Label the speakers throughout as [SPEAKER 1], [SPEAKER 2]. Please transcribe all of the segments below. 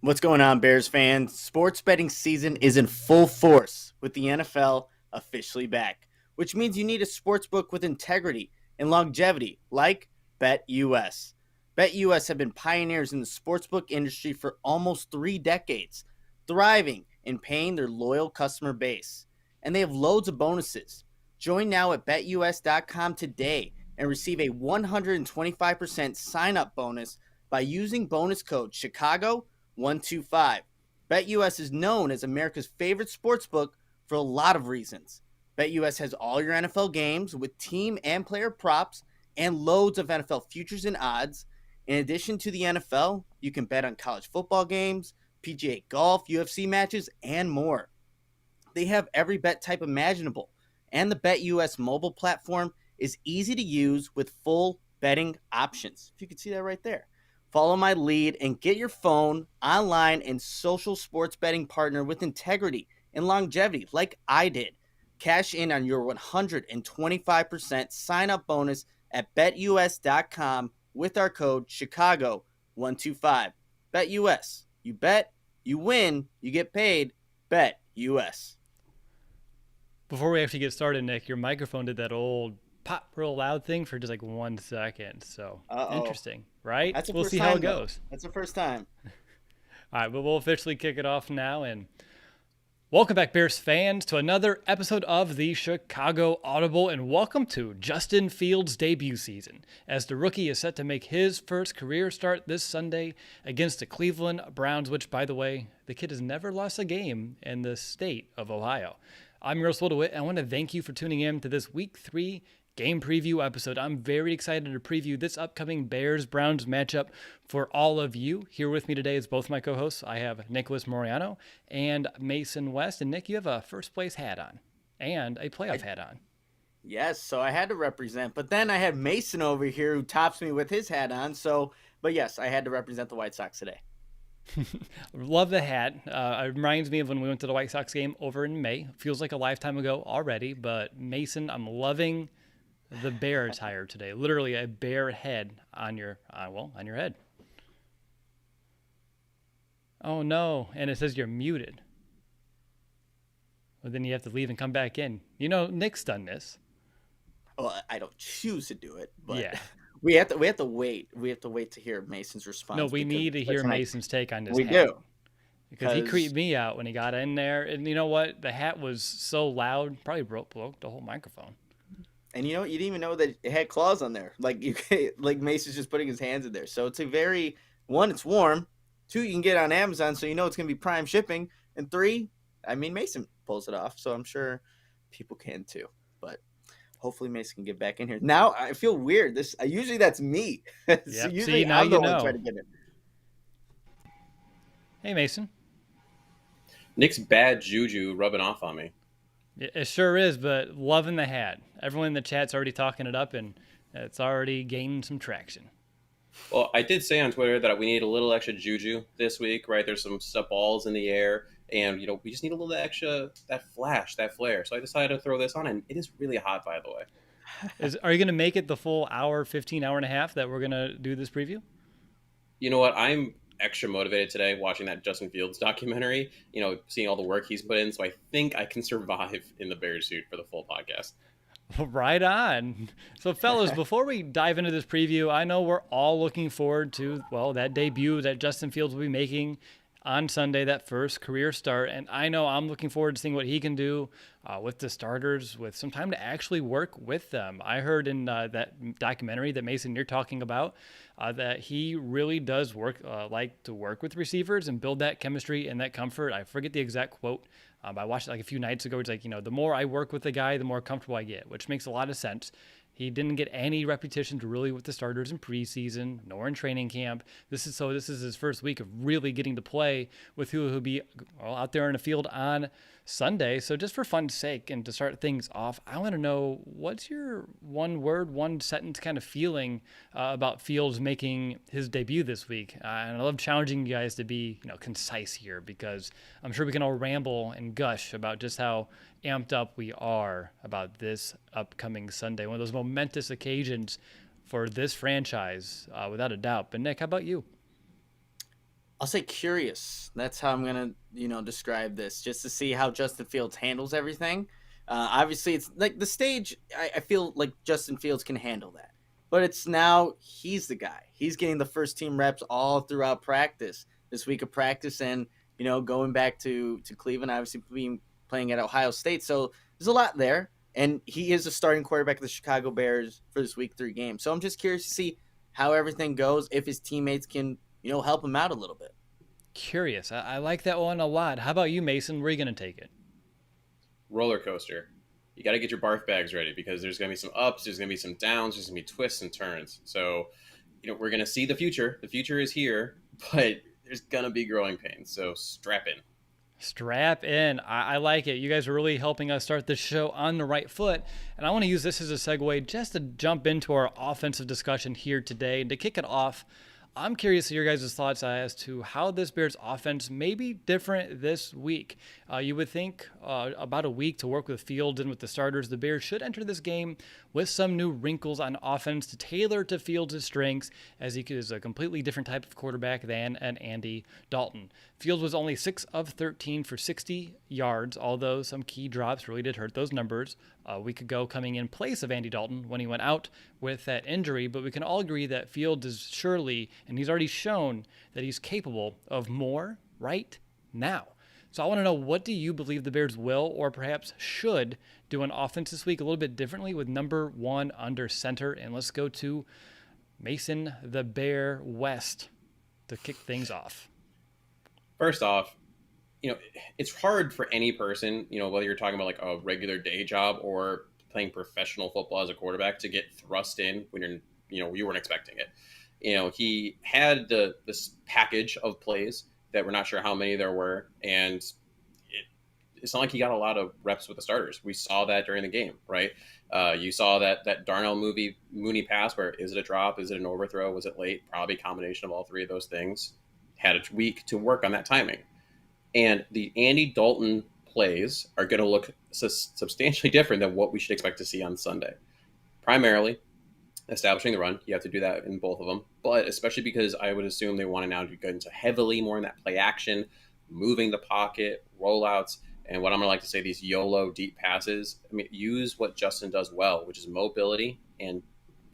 [SPEAKER 1] What's going on, Bears fans? Sports betting season is in full force with the NFL officially back, which means you need a sports book with integrity and longevity like BetUS. BetUS have been pioneers in the sportsbook industry for almost 3 decades, thriving and paying their loyal customer base. And they have loads of bonuses. Join now at betus.com today and receive a 125% sign up bonus by using bonus code Chicago125. BetUS is known as America's favorite sportsbook for a lot of reasons. BetUS has all your NFL games with team and player props and loads of NFL futures and odds. In addition to the NFL, you can bet on college football games, PGA golf, UFC matches, and more. They have every bet type imaginable, and the BetUS mobile platform is easy to use with full betting options. If you can see that right there. Follow my lead and get your phone, online, and social sports betting partner with integrity and longevity like I did. Cash in on your 125% sign-up bonus at betus.com with our code Chicago125. BetUS. You bet, you win, you get paid. BetUS.
[SPEAKER 2] Before we actually get started, Nick, your microphone did that old pop real loud thing for just like 1 second. So interesting, right?
[SPEAKER 1] That's the
[SPEAKER 2] We'll
[SPEAKER 1] first
[SPEAKER 2] see how
[SPEAKER 1] time,
[SPEAKER 2] it goes.
[SPEAKER 1] That's the first time.
[SPEAKER 2] All right, but we'll officially kick it off now. And welcome back, Bears fans, to another episode of the Chicago Audible. And welcome to Justin Fields' debut season, as the rookie is set to make his first career start this Sunday against the Cleveland Browns, which, by the way, the kid has never lost a game in the state of Ohio. I'm your host, Will DeWitt, and I want to thank you for tuning in to this Week 3 game preview episode. I'm very excited to preview this upcoming Bears-Browns matchup for all of you. Here with me today is both my co-hosts. I have Nicholas Moriano and Mason West. And Nick, you have a first place hat on and a playoff hat on.
[SPEAKER 1] Yes, so I had to represent, but then I had Mason over here who tops me with his hat on. But yes, I had to represent the White Sox today.
[SPEAKER 2] Love the hat. It reminds me of when we went to the White Sox game over in May. Feels like a lifetime ago already, but Mason, I'm loving the bear attire today. Literally a bear head on your head. Oh no, and it says you're muted. Well, then you have to leave and come back in. You know, Nick's done this.
[SPEAKER 1] Well, I don't choose to do it, but
[SPEAKER 2] yeah.
[SPEAKER 1] We have to wait. We have to wait to hear Mason's response.
[SPEAKER 2] No, we need to hear Mason's take on this hat.
[SPEAKER 1] We do.
[SPEAKER 2] Because he creeped me out when he got in there. And you know what? The hat was so loud, probably broke the whole microphone.
[SPEAKER 1] And you didn't even know that it had claws on there. Like Mason's just putting his hands in there. So it's one, it's warm. 2, you can get it on Amazon, so you know it's going to be prime shipping. And 3, Mason pulls it off, so I'm sure people can too. But hopefully Mason can get back in here. Now I feel weird. Usually that's me.
[SPEAKER 2] Yep.
[SPEAKER 1] So usually
[SPEAKER 2] See, now
[SPEAKER 1] I'm the
[SPEAKER 2] you
[SPEAKER 1] one
[SPEAKER 2] know.
[SPEAKER 1] trying to get in.
[SPEAKER 2] Hey, Mason.
[SPEAKER 3] Nick's bad juju rubbing off on me.
[SPEAKER 2] It sure is, but loving the hat. Everyone in the chat's already talking it up, and it's already gaining some traction.
[SPEAKER 3] Well, I did say on Twitter that we need a little extra juju this week, right? There's some balls in the air, and we just need a little extra, that flash, that flare. So I decided to throw this on, and it is really hot, by the way.
[SPEAKER 2] Are you going to make it the full hour and a half that we're going to do this preview?
[SPEAKER 3] You know what? I'm extra motivated today watching that Justin Fields documentary, seeing all the work he's put in. So I think I can survive in the Bears suit for the full podcast.
[SPEAKER 2] Right on. So, fellas, before we dive into this preview, I know we're all looking forward to, that debut that Justin Fields will be making on Sunday, that first career start. And I know I'm looking forward to seeing what he can do with the starters, with some time to actually work with them. I heard in that documentary that, Mason, you're talking about, that he really does like to work with receivers and build that chemistry and that comfort. I forget the exact quote. I watched it like a few nights ago. It's like, the more I work with the guy, the more comfortable I get, which makes a lot of sense. He didn't get any repetitions really with the starters in preseason, nor in training camp. This is his first week of really getting to play with who will be out there in the field on Sunday. So just for fun's sake and to start things off, I want to know, what's your one word, one sentence kind of feeling about Fields making his debut this week? And I love challenging you guys to be concise here, because I'm sure we can all ramble and gush about just how amped up we are about this upcoming Sunday, one of those momentous occasions for this franchise, without a doubt. But Nick, how about you?
[SPEAKER 1] I'll say curious. That's how I'm gonna, describe this, just to see how Justin Fields handles everything. Obviously, it's like the stage. I feel like Justin Fields can handle that, but it's now he's the guy. He's getting the first team reps all throughout practice this week of practice, and going back to Cleveland, obviously being playing at Ohio State. So there's a lot there, and he is a starting quarterback of the Chicago Bears for this week 3 game. So I'm just curious to see how everything goes, if his teammates can help him out a little bit.
[SPEAKER 2] Curious. I like that one a lot. How about you, Mason? Where are you going to take it?
[SPEAKER 3] Roller coaster. You got to get your barf bags ready because there's going to be some ups, there's going to be some downs, there's going to be twists and turns. So, we're going to see the future. The future is here, but there's going to be growing pains. So strap in.
[SPEAKER 2] Strap in. I like it. You guys are really helping us start this show on the right foot. And I want to use this as a segue just to jump into our offensive discussion here today. And to kick it off, I'm curious to your guys' thoughts as to how this Bears offense may be different this week. You would think about a week to work with Fields and with the starters, the Bears should enter this game with some new wrinkles on offense to tailor to Fields' strengths, as he is a completely different type of quarterback than an Andy Dalton. Fields was only 6 of 13 for 60 yards, although some key drops really did hurt those numbers a week ago, coming in place of Andy Dalton when he went out with that injury. But we can all agree that Fields is surely, and he's already shown that he's capable of more right now. So I want to know, what do you believe the Bears will or perhaps should do on offense this week a little bit differently with number 1 under center? And let's go to Mason the Bear West to kick things off.
[SPEAKER 3] First off, it's hard for any person, whether you're talking about like a regular day job or playing professional football as a quarterback, to get thrust in when you weren't expecting it. He had this package of plays that we're not sure how many there were, and it's not like he got a lot of reps with the starters. We saw that during the game, right? You saw that Darnell Mooney pass where, is it a drop? Is it an overthrow? Was it late? Probably a combination of all 3 of those things. Had a week to work on that timing. And the Andy Dalton plays are going to look substantially different than what we should expect to see on Sunday. Primarily, establishing the run. You have to do that in both of them. But especially because I would assume they want to now go into heavily more in that play action, moving the pocket, rollouts, and what I'm going to like to say, these YOLO deep passes. I mean, use what Justin does well, which is mobility and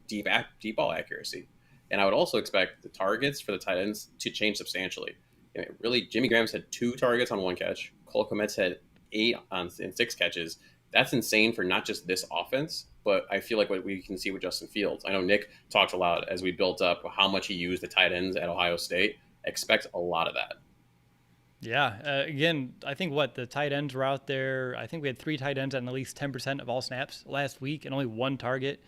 [SPEAKER 3] deep ball accuracy. And I would also expect the targets for the tight ends to change substantially. Really, Jimmy Graham's had 2 targets on 1 catch. Cole Kmet's had 8 in 6 catches. That's insane for not just this offense, but I feel like what we can see with Justin Fields. I know Nick talked a lot as we built up how much he used the tight ends at Ohio State. Expect a lot of that.
[SPEAKER 2] Yeah. Again, I think the tight ends were out there. I think we had 3 tight ends on at least 10% of all snaps last week and only 1 target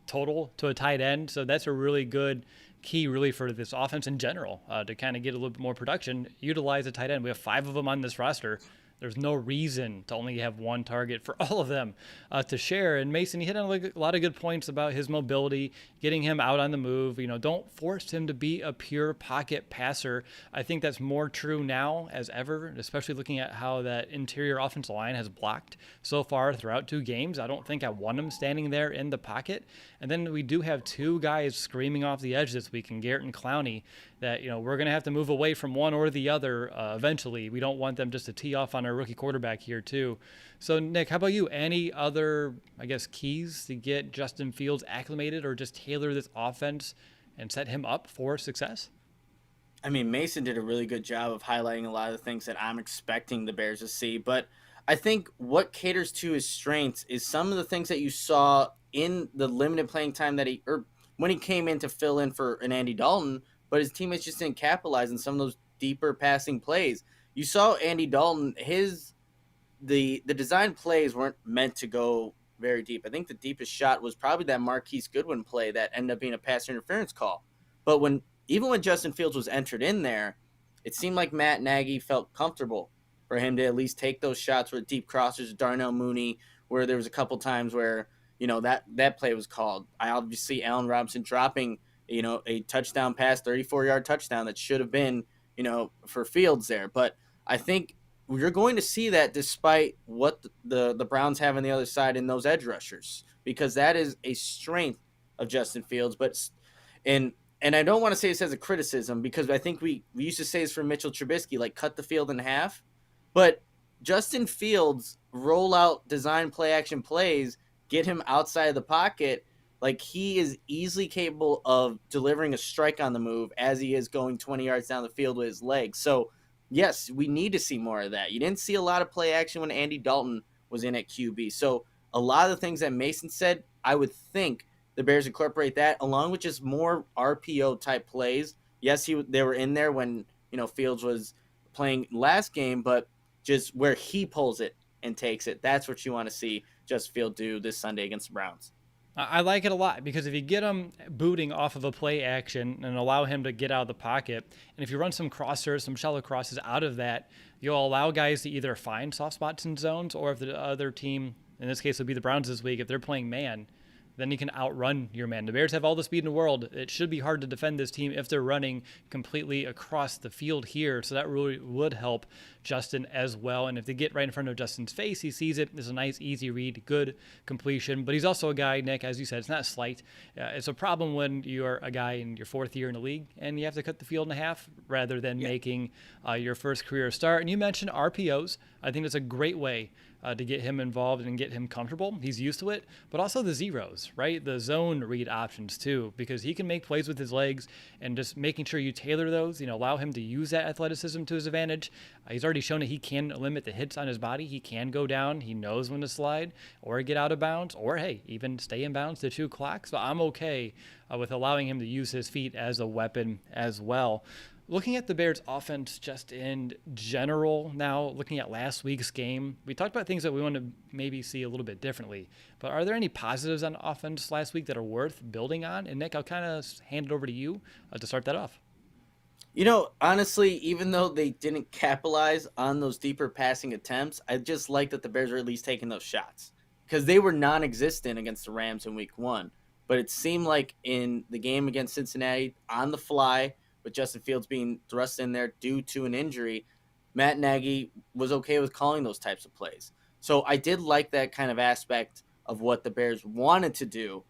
[SPEAKER 2] total to a tight end. So that's a really good key really for this offense in general, to kind of get a little bit more production. Utilize a tight end. We have 5 of them on this roster. There's no reason to only have 1 target for all of them to share. And Mason, he hit on a lot of good points about his mobility, getting him out on the move. Don't force him to be a pure pocket passer. I think that's more true now as ever, especially looking at how that interior offensive line has blocked so far throughout 2 games. I don't think I want him standing there in the pocket. And then we do have 2 guys screaming off the edge this week in Garrett and Clowney that, we're going to have to move away from one or the other eventually. We don't want them just to tee off on our rookie quarterback here too. So Nick, how about you? Any other, keys to get Justin Fields acclimated or just tailor this offense and set him up for success?
[SPEAKER 1] I mean, Mason did a really good job of highlighting a lot of the things that I'm expecting the Bears to see, but I think what caters to his strengths is some of the things that you saw in the limited playing time when he came in to fill in for an Andy Dalton, but his teammates just didn't capitalize on some of those deeper passing plays. You saw Andy Dalton, the design plays weren't meant to go very deep. I think the deepest shot was probably that Marquise Goodwin play that ended up being a pass interference call. But even when Justin Fields was entered in there, it seemed like Matt Nagy felt comfortable for him to at least take those shots with deep crossers, Darnell Mooney, where there was a couple times where, that play was called. I obviously Allen Robinson dropping, a touchdown pass, 34-yard touchdown that should have been, for Fields there. But I think you're going to see that despite what the Browns have on the other side in those edge rushers, because that is a strength of Justin Fields. And and I don't want to say this as a criticism because I think we used to say this for Mitchell Trubisky, like cut the field in half. But Justin Fields rollout design play action plays, get him outside of the pocket. Like he is easily capable of delivering a strike on the move as he is going 20 yards down the field with his legs. So yes, we need to see more of that. You didn't see a lot of play action when Andy Dalton was in at QB. So a lot of the things that Mason said, I would think the Bears incorporate that along with just more RPO type plays. Yes, they were in there when Fields was playing last game, but just where he pulls it and takes it, that's what you want to see Justin Fields do this Sunday against the Browns.
[SPEAKER 2] I like it a lot because if you get him booting off of a play action and allow him to get out of the pocket, and if you run some crossers, some shallow crosses out of that, you'll allow guys to either find soft spots in zones, or if the other team, in this case would be the Browns this week, if they're playing man, then you can outrun your man. The Bears have all the speed in the world. It should be hard to defend this team if they're running completely across the field here. So that really would help Justin as well. And if they get right in front of Justin's face, he sees it. It's a nice, easy read, good completion. But he's also a guy, Nick, as you said, it's not slight. It's a problem when you're a guy in your fourth year in the league and you have to cut the field in half rather than making your first career start. And you mentioned RPOs. I think that's a great way to get him involved and get him comfortable. He's used to it, but also the zeros, right? The zone read options too, because he can make plays with his legs, and just making sure you tailor those, allow him to use that athleticism to his advantage. He's already shown that he can limit the hits on his body. He can go down. He knows when to slide or get out of bounds, or hey, even stay in bounds to 2 o'clock. So I'm okay with allowing him to use his feet as a weapon as well. Looking at the Bears offense just in general now, looking at last week's game, we talked about things that we want to maybe see a little bit differently. But are there any positives on offense last week that are worth building on? And Nick, I'll kind of hand it over to you to start that off.
[SPEAKER 1] Honestly, even though they didn't capitalize on those deeper passing attempts, I just like that the Bears are at least taking those shots because they were non-existent against the Rams in week 1. But it seemed like in the game against Cincinnati, on the fly, with Justin Fields being thrust in there due to an injury, Matt Nagy was okay with calling those types of plays. So I did like that kind of aspect of what the Bears wanted to do,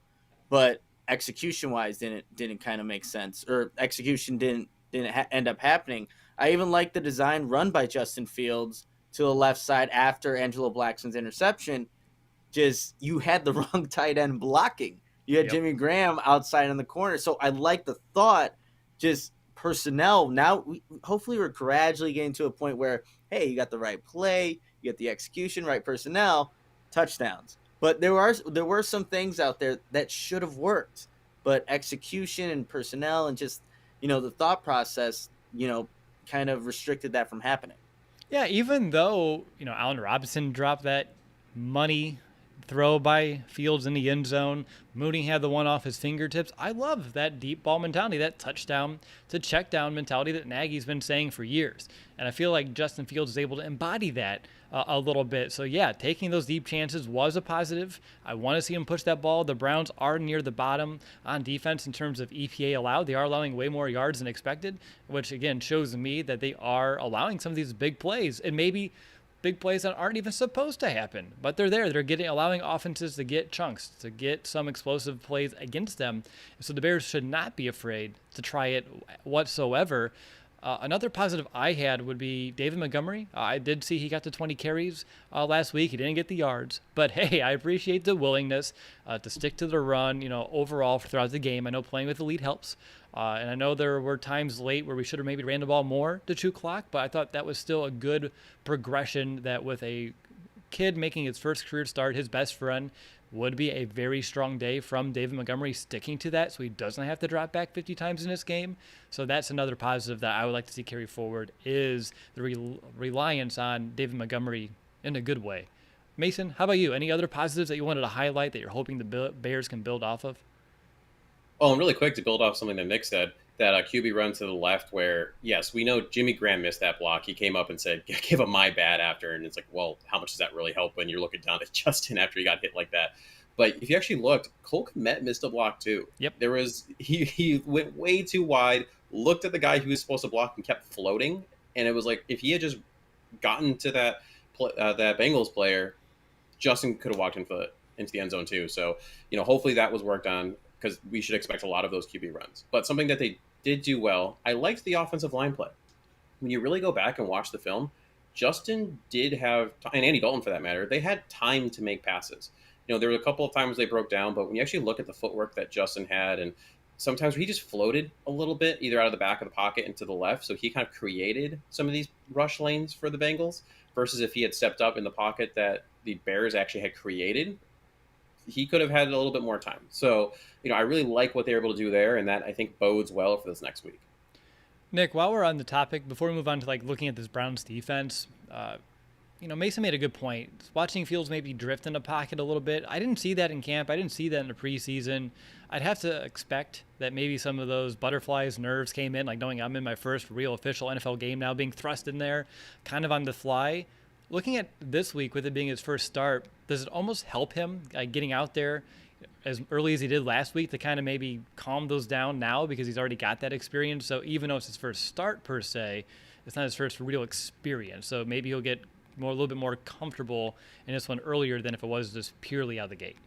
[SPEAKER 1] but execution-wise didn't kind of make sense, or execution didn't end up happening. I even like the design run by Justin Fields to the left side after Angelo Blackson's interception. Just you had the wrong tight end blocking. You had Jimmy Graham outside in the corner. So I like the thought, just personnel. Now, hopefully we're gradually getting to a point where, hey, you got the right play, you get the execution, right personnel, touchdowns. But there were some things out there that should have worked, but execution and personnel and just, the thought process, kind of restricted that from happening.
[SPEAKER 2] Yeah, even though, Allen Robinson dropped that money throw by Fields in the end zone, Mooney had the one off his fingertips. I love that deep ball mentality, that touchdown to check down mentality that Nagy's been saying for years. And I feel like Justin Fields is able to embody that a little bit. So yeah, taking those deep chances was a positive. I want to see him push that ball. The Browns are near the bottom on defense in terms of EPA allowed. They are allowing way more yards than expected, which again shows me that they are allowing some of these big plays, and maybe big plays that aren't even supposed to happen, but they're there. They're allowing offenses to get chunks, to get some explosive plays against them. So the Bears should not be afraid to try it whatsoever. Another positive I had would be David Montgomery. I did see he got to 20 carries last week. He didn't get the yards, but hey, I appreciate the willingness to stick to the run, overall throughout the game. I know playing with the lead helps. And I know there were times late where we should have maybe ran the ball more to 2 o'clock, but I thought that was still a good progression, that with a kid making his first career start, his best friend, would be a very strong day from David Montgomery sticking to that so he doesn't have to drop back 50 times in this game. So that's another positive that I would like to see carry forward, is the reliance on David Montgomery in a good way. Mason, how about you? Any other positives that you wanted to highlight that you're hoping the Bears can build off of?
[SPEAKER 3] Oh, and really quick to build off something that Nick said, that QB run to the left where, yes, we know Jimmy Graham missed that block. He came up and said, give him my bad after. And it's like, well, how much does that really help when you're looking down at Justin after he got hit like that? But if you actually looked, Cole Kmet missed a block too.
[SPEAKER 2] Yep.
[SPEAKER 3] He went way too wide, looked at the guy who was supposed to block and kept floating. And it was like, if he had just gotten to that Bengals player, Justin could have walked into the end zone too. So, hopefully that was worked on. because we should expect a lot of those QB runs. But something that they did do well, I liked the offensive line play. When you really go back and watch the film, Justin did have, and Andy Dalton for that matter, they had time to make passes. There were a couple of times they broke down, but when you actually look at the footwork that Justin had, and sometimes he just floated a little bit, either out of the back of the pocket and to the left, so he kind of created some of these rush lanes for the Bengals, versus if he had stepped up in the pocket that the Bears actually had created, he could have had a little bit more time. So, I really like what they were able to do there, and that I think bodes well for this next week.
[SPEAKER 2] Nick, while we're on the topic, before we move on to looking at this Browns defense, Mason made a good point. Watching Fields maybe drift in the pocket a little bit. I didn't see that in camp. I didn't see that in the preseason. I'd have to expect that maybe some of those butterflies, nerves came in, knowing I'm in my first real official NFL game now, being thrust in there kind of on the fly. Looking at this week, with it being his first start, does it almost help him getting out there as early as he did last week to kind of maybe calm those down now, because he's already got that experience? So even though it's his first start per se, it's not his first real experience. So maybe he'll get a little bit more comfortable in this one earlier than if it was just purely out of the gate.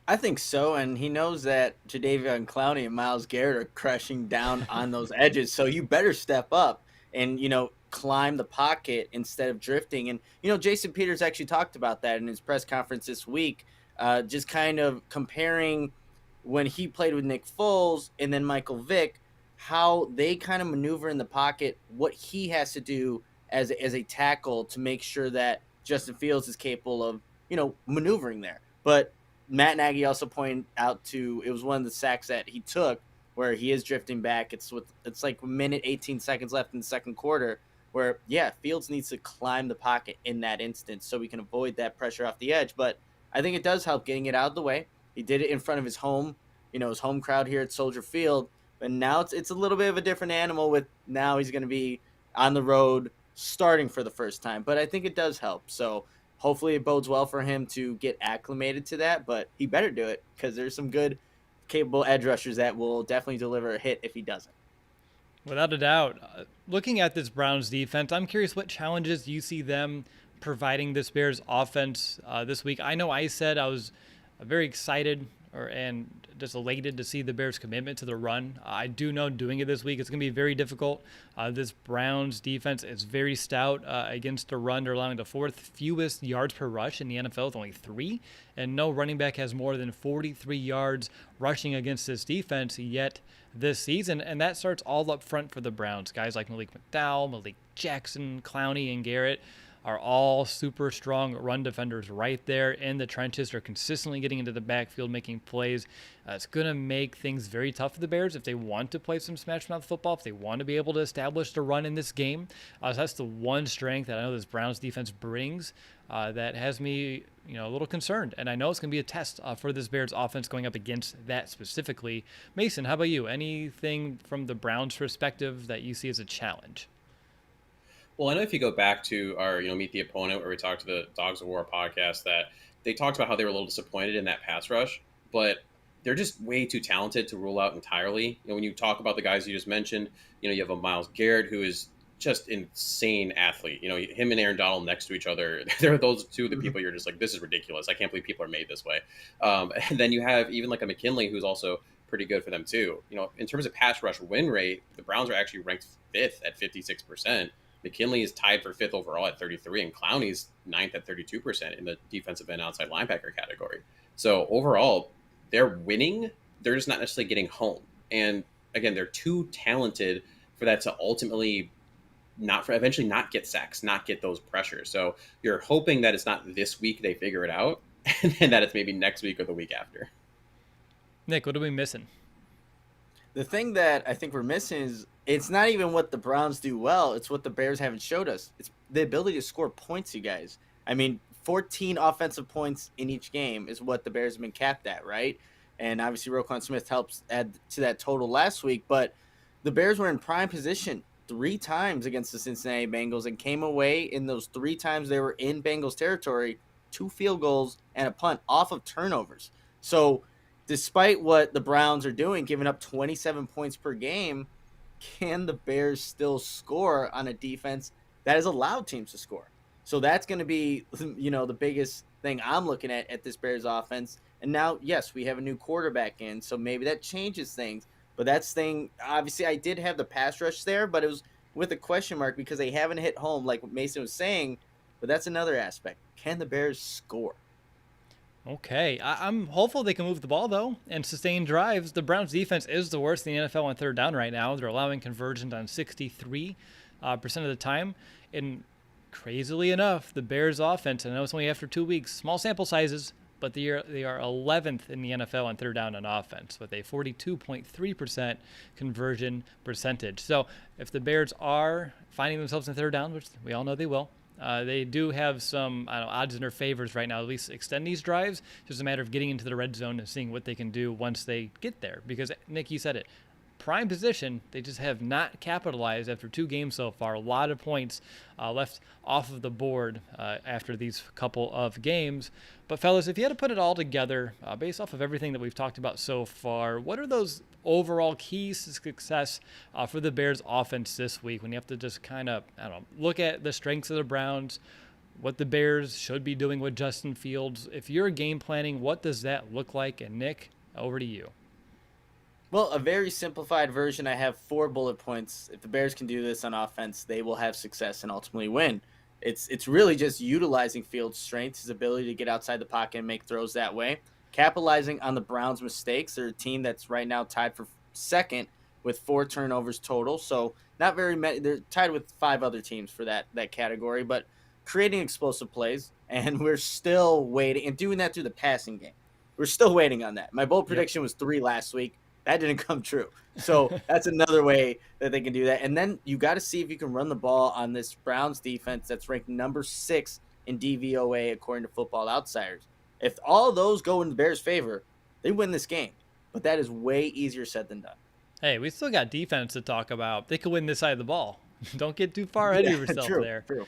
[SPEAKER 1] I think so, and he knows that Jadeveon Clowney and Myles Garrett are crashing down on those edges, so you better step up and, climb the pocket instead of drifting. And, Jason Peters actually talked about that in his press conference this week, just kind of comparing when he played with Nick Foles and then Michael Vick, how they kind of maneuver in the pocket, what he has to do as a tackle to make sure that Justin Fields is capable of, maneuvering there. But Matt Nagy also pointed out it was one of the sacks that he took where he is drifting back. It's like a minute, 18 seconds left in the second quarter where, Fields needs to climb the pocket in that instance so we can avoid that pressure off the edge. But I think it does help getting it out of the way. He did it in front of his home crowd here at Soldier Field. But now it's a little bit of a different animal with now he's going to be on the road starting for the first time. But I think it does help. So hopefully it bodes well for him to get acclimated to that. But he better do it because there's some good, capable edge rushers that will definitely deliver a hit if he doesn't.
[SPEAKER 2] Without a doubt. Looking at this Browns defense, I'm curious what challenges you see them providing this Bears offense this week. I know I said I was very excited and just elated to see the Bears' commitment to the run. I do know doing it this week, it's going to be very difficult. This Browns defense is very stout against the run. They're allowing the fourth fewest yards per rush in the NFL with only 3. And no running back has more than 43 yards rushing against this defense yet this season. And that starts all up front for the Browns. Guys like Malik McDowell, Malik Jackson, Clowney, and Garrett are all super strong run defenders right there in the trenches. They're consistently getting into the backfield, making plays. It's going to make things very tough for the Bears if they want to play some smash mouth football, if they want to be able to establish the run in this game. So that's the one strength that I know this Browns defense brings that has me a little concerned. And I know it's going to be a test for this Bears offense going up against that specifically. Mason, how about you? Anything from the Browns perspective that you see as a challenge?
[SPEAKER 3] Well, I know if you go back to our, Meet the Opponent, where we talked to the Dogs of War podcast, that they talked about how they were a little disappointed in that pass rush, but they're just way too talented to rule out entirely. When you talk about the guys you just mentioned, you have a Myles Garrett who is just insane athlete. Him and Aaron Donald next to each other. They're those two the people you're just like, this is ridiculous. I can't believe people are made this way. And then you have even like a McKinley who's also pretty good for them too. In terms of pass rush win rate, the Browns are actually ranked 5th at 56%. McKinley is tied for 5th overall at 33, and Clowney's 9th at 32% in the defensive end outside linebacker category. So overall, they're winning. They're just not necessarily getting home. And again, they're too talented for that to ultimately eventually not get sacks, not get those pressures. So you're hoping that it's not this week they figure it out, and that it's maybe next week or the week after.
[SPEAKER 2] Nick, what are we missing?
[SPEAKER 1] The thing that I think we're missing is it's not even what the Browns do well. It's what the Bears haven't showed us. It's the ability to score points, you guys. I mean, 14 offensive points in each game is what the Bears have been capped at, right? And obviously Rashad Smith helps add to that total last week. But the Bears were in prime position 3 times against the Cincinnati Bengals and came away in those 3 times they were in Bengals territory, 2 field goals and a punt off of turnovers. So despite what the Browns are doing, giving up 27 points per game, can the Bears still score on a defense that has allowed teams to score? So that's going to be, the biggest thing I'm looking at this Bears offense. And now, yes, we have a new quarterback in, so maybe that changes things. But that's thing. Obviously, I did have the pass rush there, but it was with a question mark because they haven't hit home, like what Mason was saying. But that's another aspect. Can the Bears score?
[SPEAKER 2] Okay, I'm hopeful they can move the ball, though, and sustain drives. The Browns' defense is the worst in the NFL on third down right now. They're allowing conversions on 63% of the time. And crazily enough, the Bears' offense, I know it's only after 2 weeks, small sample sizes, but they are 11th in the NFL on third down on offense with a 42.3% conversion percentage. So if the Bears are finding themselves in third down, which we all know they will, they do have some odds in their favors right now, at least extend these drives. It's just a matter of getting into the red zone and seeing what they can do once they get there. Because, Nick, you said it, prime position, they just have not capitalized after 2 games so far. A lot of points left off of the board after these couple of games. But, fellas, if you had to put it all together, based off of everything that we've talked about so far, what are those overall keys to success for the Bears offense this week when you have to just kind of, look at the strengths of the Browns, what the Bears should be doing with Justin Fields? If you're game planning, what does that look like? And, Nick, over to you.
[SPEAKER 1] Well, a very simplified version. I have 4 bullet points. If the Bears can do this on offense, they will have success and ultimately win. It's really just utilizing Fields' strengths, his ability to get outside the pocket and make throws that way, capitalizing on the Browns' mistakes. They're a team that's right now tied for second with 4 turnovers total. So not very many. They're tied with 5 other teams for that category, but creating explosive plays. And we're still waiting and doing that through the passing game. We're still waiting on that. My bold prediction was 3 last week. That didn't come true. So that's another way that they can do that. And then you got to see if you can run the ball on this Browns defense that's ranked number 6 in DVOA according to Football Outsiders. If all those go in the Bears' favor, they win this game. But that is way easier said than done.
[SPEAKER 2] Hey, we still got defense to talk about. They could win this side of the ball. Don't get too far ahead of yourself there.
[SPEAKER 1] True.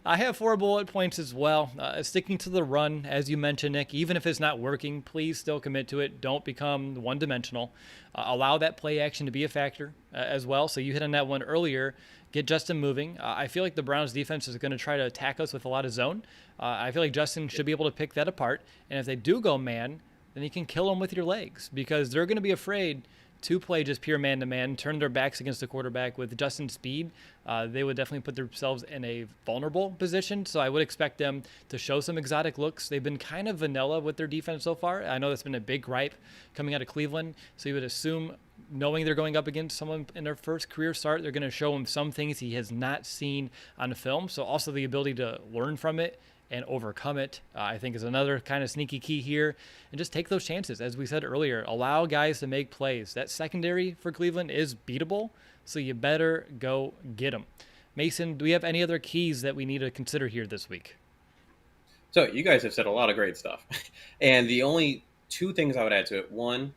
[SPEAKER 2] I have 4 bullet points as well. Sticking to the run, as you mentioned, Nick, even if it's not working, please still commit to it. Don't become one-dimensional. Allow that play action to be a factor as well. So you hit on that one earlier. Get Justin moving. I feel like the Browns defense is going to try to attack us with a lot of zone. I feel like Justin should be able to pick that apart. And if they do go man, then you can kill them with your legs because they're going to be afraid to play just pure man-to-man, turn their backs against the quarterback. With Justin's speed, they would definitely put themselves in a vulnerable position. So I would expect them to show some exotic looks. They've been kind of vanilla with their defense so far. I know that's been a big gripe coming out of Cleveland. So you would assume, knowing they're going up against someone in their first career start, they're going to show him some things he has not seen on film. So also the ability to learn from it and overcome it, I think, is another kind of sneaky key here. And just take those chances. As we said earlier, allow guys to make plays. That secondary for Cleveland is beatable, so you better go get them. Mason, do we have any other keys that we need to consider here this week?
[SPEAKER 3] So you guys have said a lot of great stuff. And the only 2 things I would add to it: 1,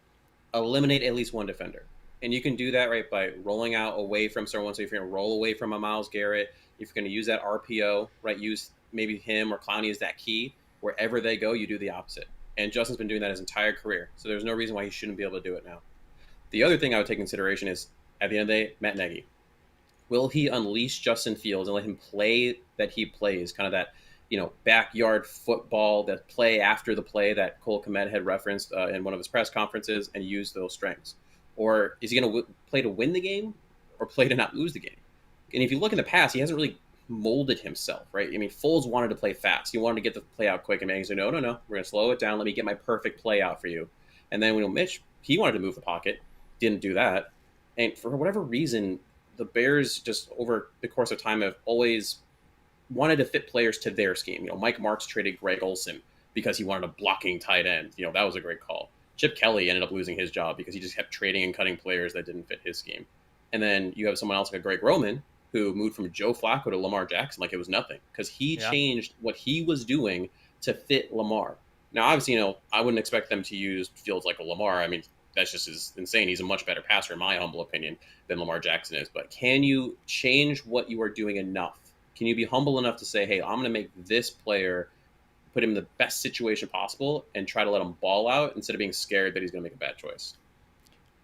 [SPEAKER 3] eliminate at least 1 defender. And you can do that, right, by rolling out away from someone. So if you're going to roll away from a Myles Garrett, if you're going to use that RPO, right, use maybe him or Clowney as that key. Wherever they go, you do the opposite. And Justin's been doing that his entire career. So there's no reason why he shouldn't be able to do it now. The other thing I would take consideration is, at the end of the day, Matt Nagy. Will he unleash Justin Fields and let him play that he plays, kind of that, backyard football, that play after the play that Cole Kmet had referenced in one of his press conferences, and use those strengths? Or is he going to play to win the game or play to not lose the game? And if you look in the past, he hasn't really molded himself, right? I mean, Foles wanted to play fast. He wanted to get the play out quick, and Manning said, no, we're going to slow it down. Let me get my perfect play out for you. And then Mitch, he wanted to move the pocket, didn't do that. And for whatever reason, the Bears just over the course of time have always wanted to fit players to their scheme. Mike Marks traded Greg Olsen because he wanted a blocking tight end. That was a great call. Chip Kelly ended up losing his job because he just kept trading and cutting players that didn't fit his scheme. And then you have someone else like a Greg Roman, who moved from Joe Flacco to Lamar Jackson like it was nothing because he changed what he was doing to fit Lamar. Now, obviously, I wouldn't expect them to use Fields like a Lamar. I mean, that's just as insane. He's a much better passer, in my humble opinion, than Lamar Jackson is. But can you change what you are doing enough? Can you be humble enough to say, hey, I'm going to make this player, put him in the best situation possible and try to let him ball out instead of being scared that he's going to make a bad choice?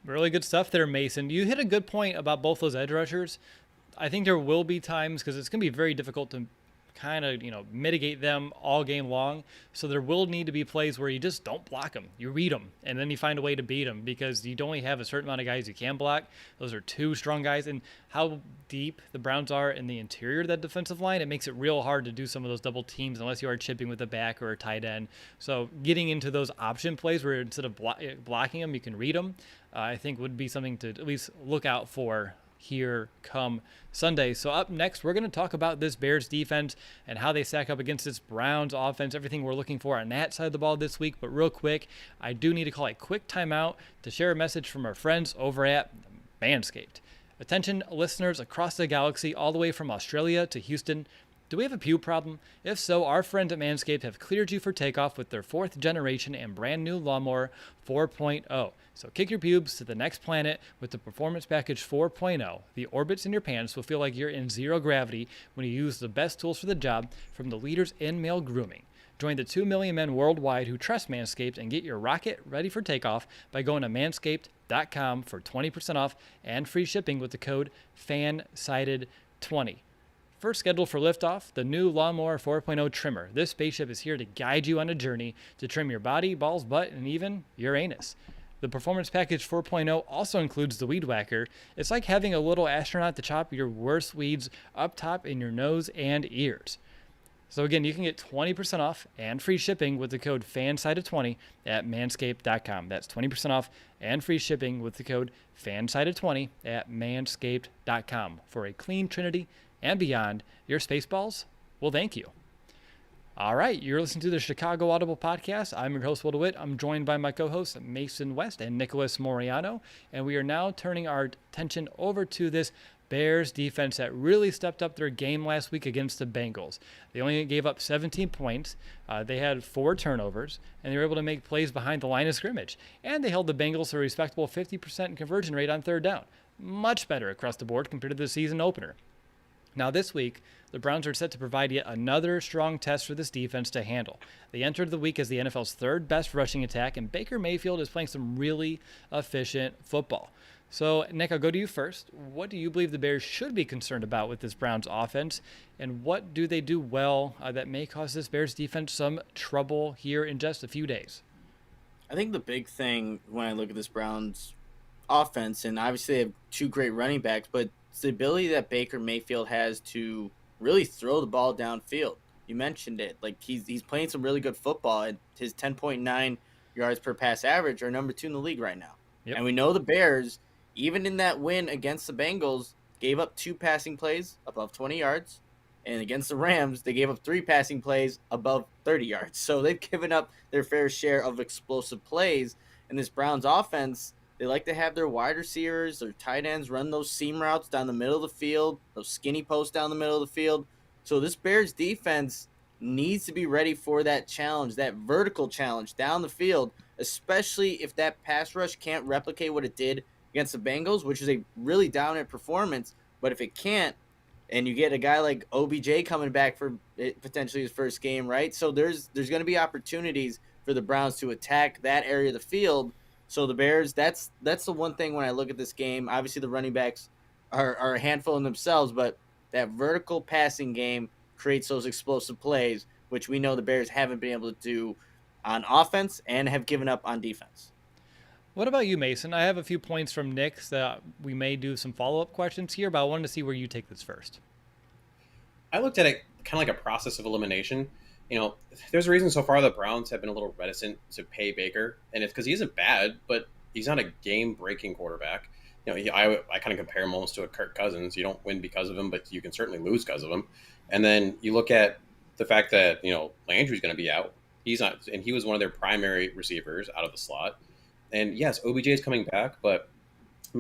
[SPEAKER 2] Really good stuff there, Mason. You hit a good point about both those edge rushers. I think there will be times, because it's going to be very difficult to kind of, mitigate them all game long. So there will need to be plays where you just don't block them. You read them, and then you find a way to beat them because you only have a certain amount of guys you can block. Those are two strong guys. And how deep the Browns are in the interior of that defensive line, it makes it real hard to do some of those double teams unless you are chipping with a back or a tight end. So getting into those option plays where instead of blocking them, you can read them, I think would be something to at least look out for here come Sunday. So up next, we're going to talk about this Bears defense and how they stack up against this Browns offense, everything we're looking for on that side of the ball this week. But real quick, I do need to call a quick timeout to share a message from our friends over at Manscaped. Attention listeners across the galaxy, all the way from Australia to Houston. Do we have a pube problem? If so, our friends at Manscaped have cleared you for takeoff with their 4th generation and brand new Lawnmower 4.0. So kick your pubes to the next planet with the Performance Package 4.0. The orbits in your pants will feel like you're in zero gravity when you use the best tools for the job from the leaders in male grooming. Join the 2 million men worldwide who trust Manscaped and get your rocket ready for takeoff by going to manscaped.com for 20% off and free shipping with the code FANSIDED20. First scheduled for liftoff, the new Lawnmower 4.0 trimmer. This spaceship is here to guide you on a journey to trim your body, balls, butt, and even your anus. The Performance Package 4.0 also includes the Weed Whacker. It's like having a little astronaut to chop your worst weeds up top in your nose and ears. So again, you can get 20% off and free shipping with the code FANSIDED20 at manscaped.com. That's 20% off and free shipping with the code FANSIDED20 at manscaped.com for a clean trinity and beyond. Your Spaceballs will thank you. All right, you're listening to the Chicago Audible Podcast. I'm your host, Will DeWitt. I'm joined by my co-hosts, Mason West and Nicholas Moriano, and we are now turning our attention over to this Bears defense that really stepped up their game last week against the Bengals. They only gave up 17 points. They had 4 turnovers, and they were able to make plays behind the line of scrimmage. And they held the Bengals to a respectable 50% conversion rate on third down. Much better across the board compared to the season opener. Now this week, the Browns are set to provide yet another strong test for this defense to handle. They entered the week as the NFL's 3rd best rushing attack, and Baker Mayfield is playing some really efficient football. So, Nick, I'll go to you first. What do you believe the Bears should be concerned about with this Browns offense, and what do they do well that may cause this Bears defense some trouble here in just a few days?
[SPEAKER 1] I think the big thing when I look at this Browns offense, and obviously they have 2 great running backs, but it's the ability that Baker Mayfield has to really throw the ball downfield. You mentioned it. Like he's playing some really good football. And his 10.9 yards per pass average are number 2 in the league right now. Yep. And we know the Bears, even in that win against the Bengals, gave up 2 passing plays above 20 yards. And against the Rams, they gave up 3 passing plays above 30 yards. So they've given up their fair share of explosive plays. And this Browns offense, they like to have their wide receivers, their tight ends run those seam routes down the middle of the field, those skinny posts down the middle of the field. So this Bears defense needs to be ready for that challenge, that vertical challenge down the field, especially if that pass rush can't replicate what it did against the Bengals, which is a really dominant performance. But if it can't, and you get a guy like OBJ coming back for potentially his first game, right? So there's going to be opportunities for the Browns to attack that area of the field. So the Bears, that's the one thing when I look at this game. Obviously, the running backs are a handful in themselves, but that vertical passing game creates those explosive plays, which we know the Bears haven't been able to do on offense and have given up on defense.
[SPEAKER 2] What about you, Mason? I have a few points from Nick that we may do some follow-up questions here, but I wanted to see where you take this first.
[SPEAKER 3] I looked at it kind of like a process of elimination. There's a reason so far the Browns have been a little reticent to pay Baker, and it's because he isn't bad, but he's not a game-breaking quarterback. I kind of compare him almost to a Kirk Cousins. You don't win because of him, but you can certainly lose because of him. And then you look at the fact that Landry's going to be out. He's not, and he was one of their primary receivers out of the slot. And yes, OBJ is coming back, but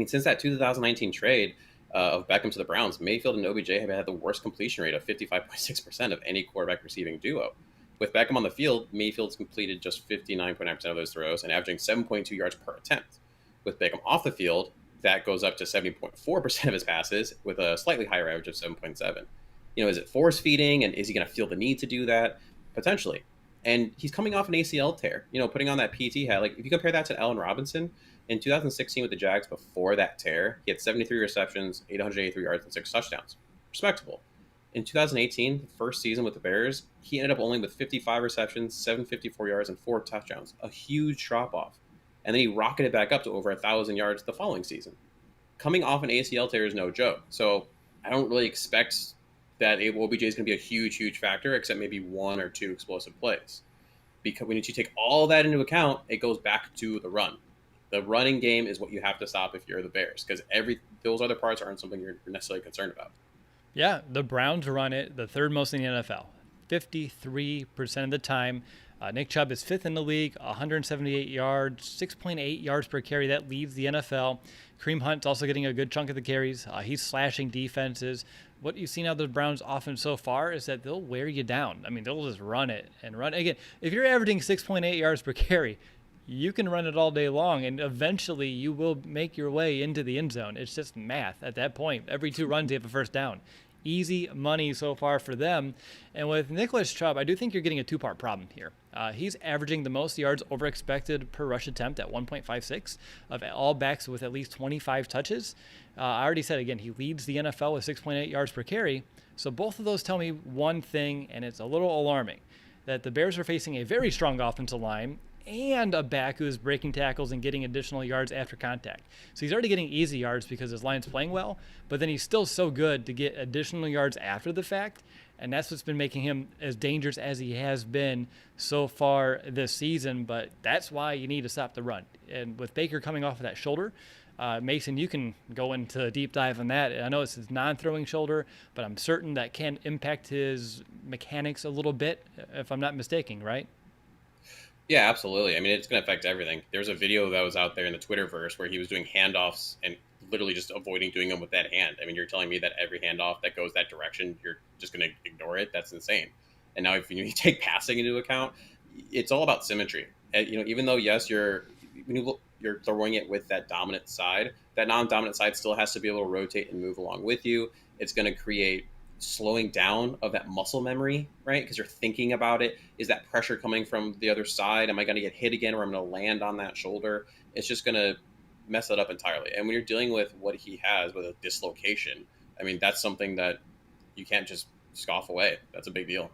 [SPEAKER 3] since that 2019 trade of Beckham to the Browns, Mayfield and OBJ have had the worst completion rate of 55.6% of any quarterback receiving duo. With Beckham on the field, Mayfield's completed just 59.9% of those throws and averaging 7.2 yards per attempt. With Beckham off the field, that goes up to 70.4% of his passes with a slightly higher average of 7.7. Is it force feeding, and is he going to feel the need to do that? Potentially. And he's coming off an ACL tear, putting on that PT hat. Like if you compare that to Allen Robinson in 2016 with the Jags before that tear, he had 73 receptions, 883 yards, and 6 touchdowns. Respectable. In 2018, the first season with the Bears, he ended up only with 55 receptions, 754 yards, and 4 touchdowns. A huge drop off. And then he rocketed back up to over 1,000 yards the following season. Coming off an ACL tear is no joke. So I don't really expect that OBJ is going to be a huge factor, except maybe 1 or 2 explosive plays. Because when you take all that into account, it goes back to the run. The running game is what you have to stop if you're the Bears, because those other parts aren't something you're necessarily concerned about.
[SPEAKER 2] Yeah, the Browns run it the third most in the NFL, 53% of the time. Nick Chubb is 5th in the league, 178 yards, 6.8 yards per carry. That leads the NFL. Kareem Hunt's also getting a good chunk of the carries. He's slashing defenses. What you've seen out of the Browns offense so far is that they'll wear you down. I mean, they'll just run it and run. Again, if you're averaging 6.8 yards per carry, you can run it all day long, and eventually you will make your way into the end zone. It's just math at that point. Every 2 runs, you have a first down. Easy money so far for them. And with Nicholas Chubb, I do think you're getting a 2-part problem here. He's averaging the most yards over expected per rush attempt at 1.56 of all backs with at least 25 touches. I already said, again, he leads the NFL with 6.8 yards per carry. So both of those tell me one thing, and it's a little alarming, that the Bears are facing a very strong offensive line and a back who is breaking tackles and getting additional yards after contact. So he's already getting easy yards because his line's playing well, but then he's still so good to get additional yards after the fact, and that's what's been making him as dangerous as he has been so far this season. But that's why you need to stop the run. And with Baker coming off of that shoulder, Mason, you can go into a deep dive on that. I know it's his non-throwing shoulder, but I'm certain that can impact his mechanics a little bit, if I'm not mistaken, right?
[SPEAKER 3] Yeah, absolutely. I mean, it's going to affect everything. There's a video that was out there in the Twitterverse where he was doing handoffs and literally just avoiding doing them with that hand. I mean, you're telling me that every handoff that goes that direction, you're just going to ignore it? That's insane. And now if you take passing into account, it's all about symmetry. And, even though, yes, you're throwing it with that dominant side, that non-dominant side still has to be able to rotate and move along with you. It's going to create slowing down of that muscle memory, right? Because you're thinking about it. Is that pressure coming from the other side? Am I going to get hit again, or I'm going to land on that shoulder? It's just going to mess it up entirely. And when you're dealing with what he has with a dislocation, I mean, that's something that you can't just scoff away. That's a big deal.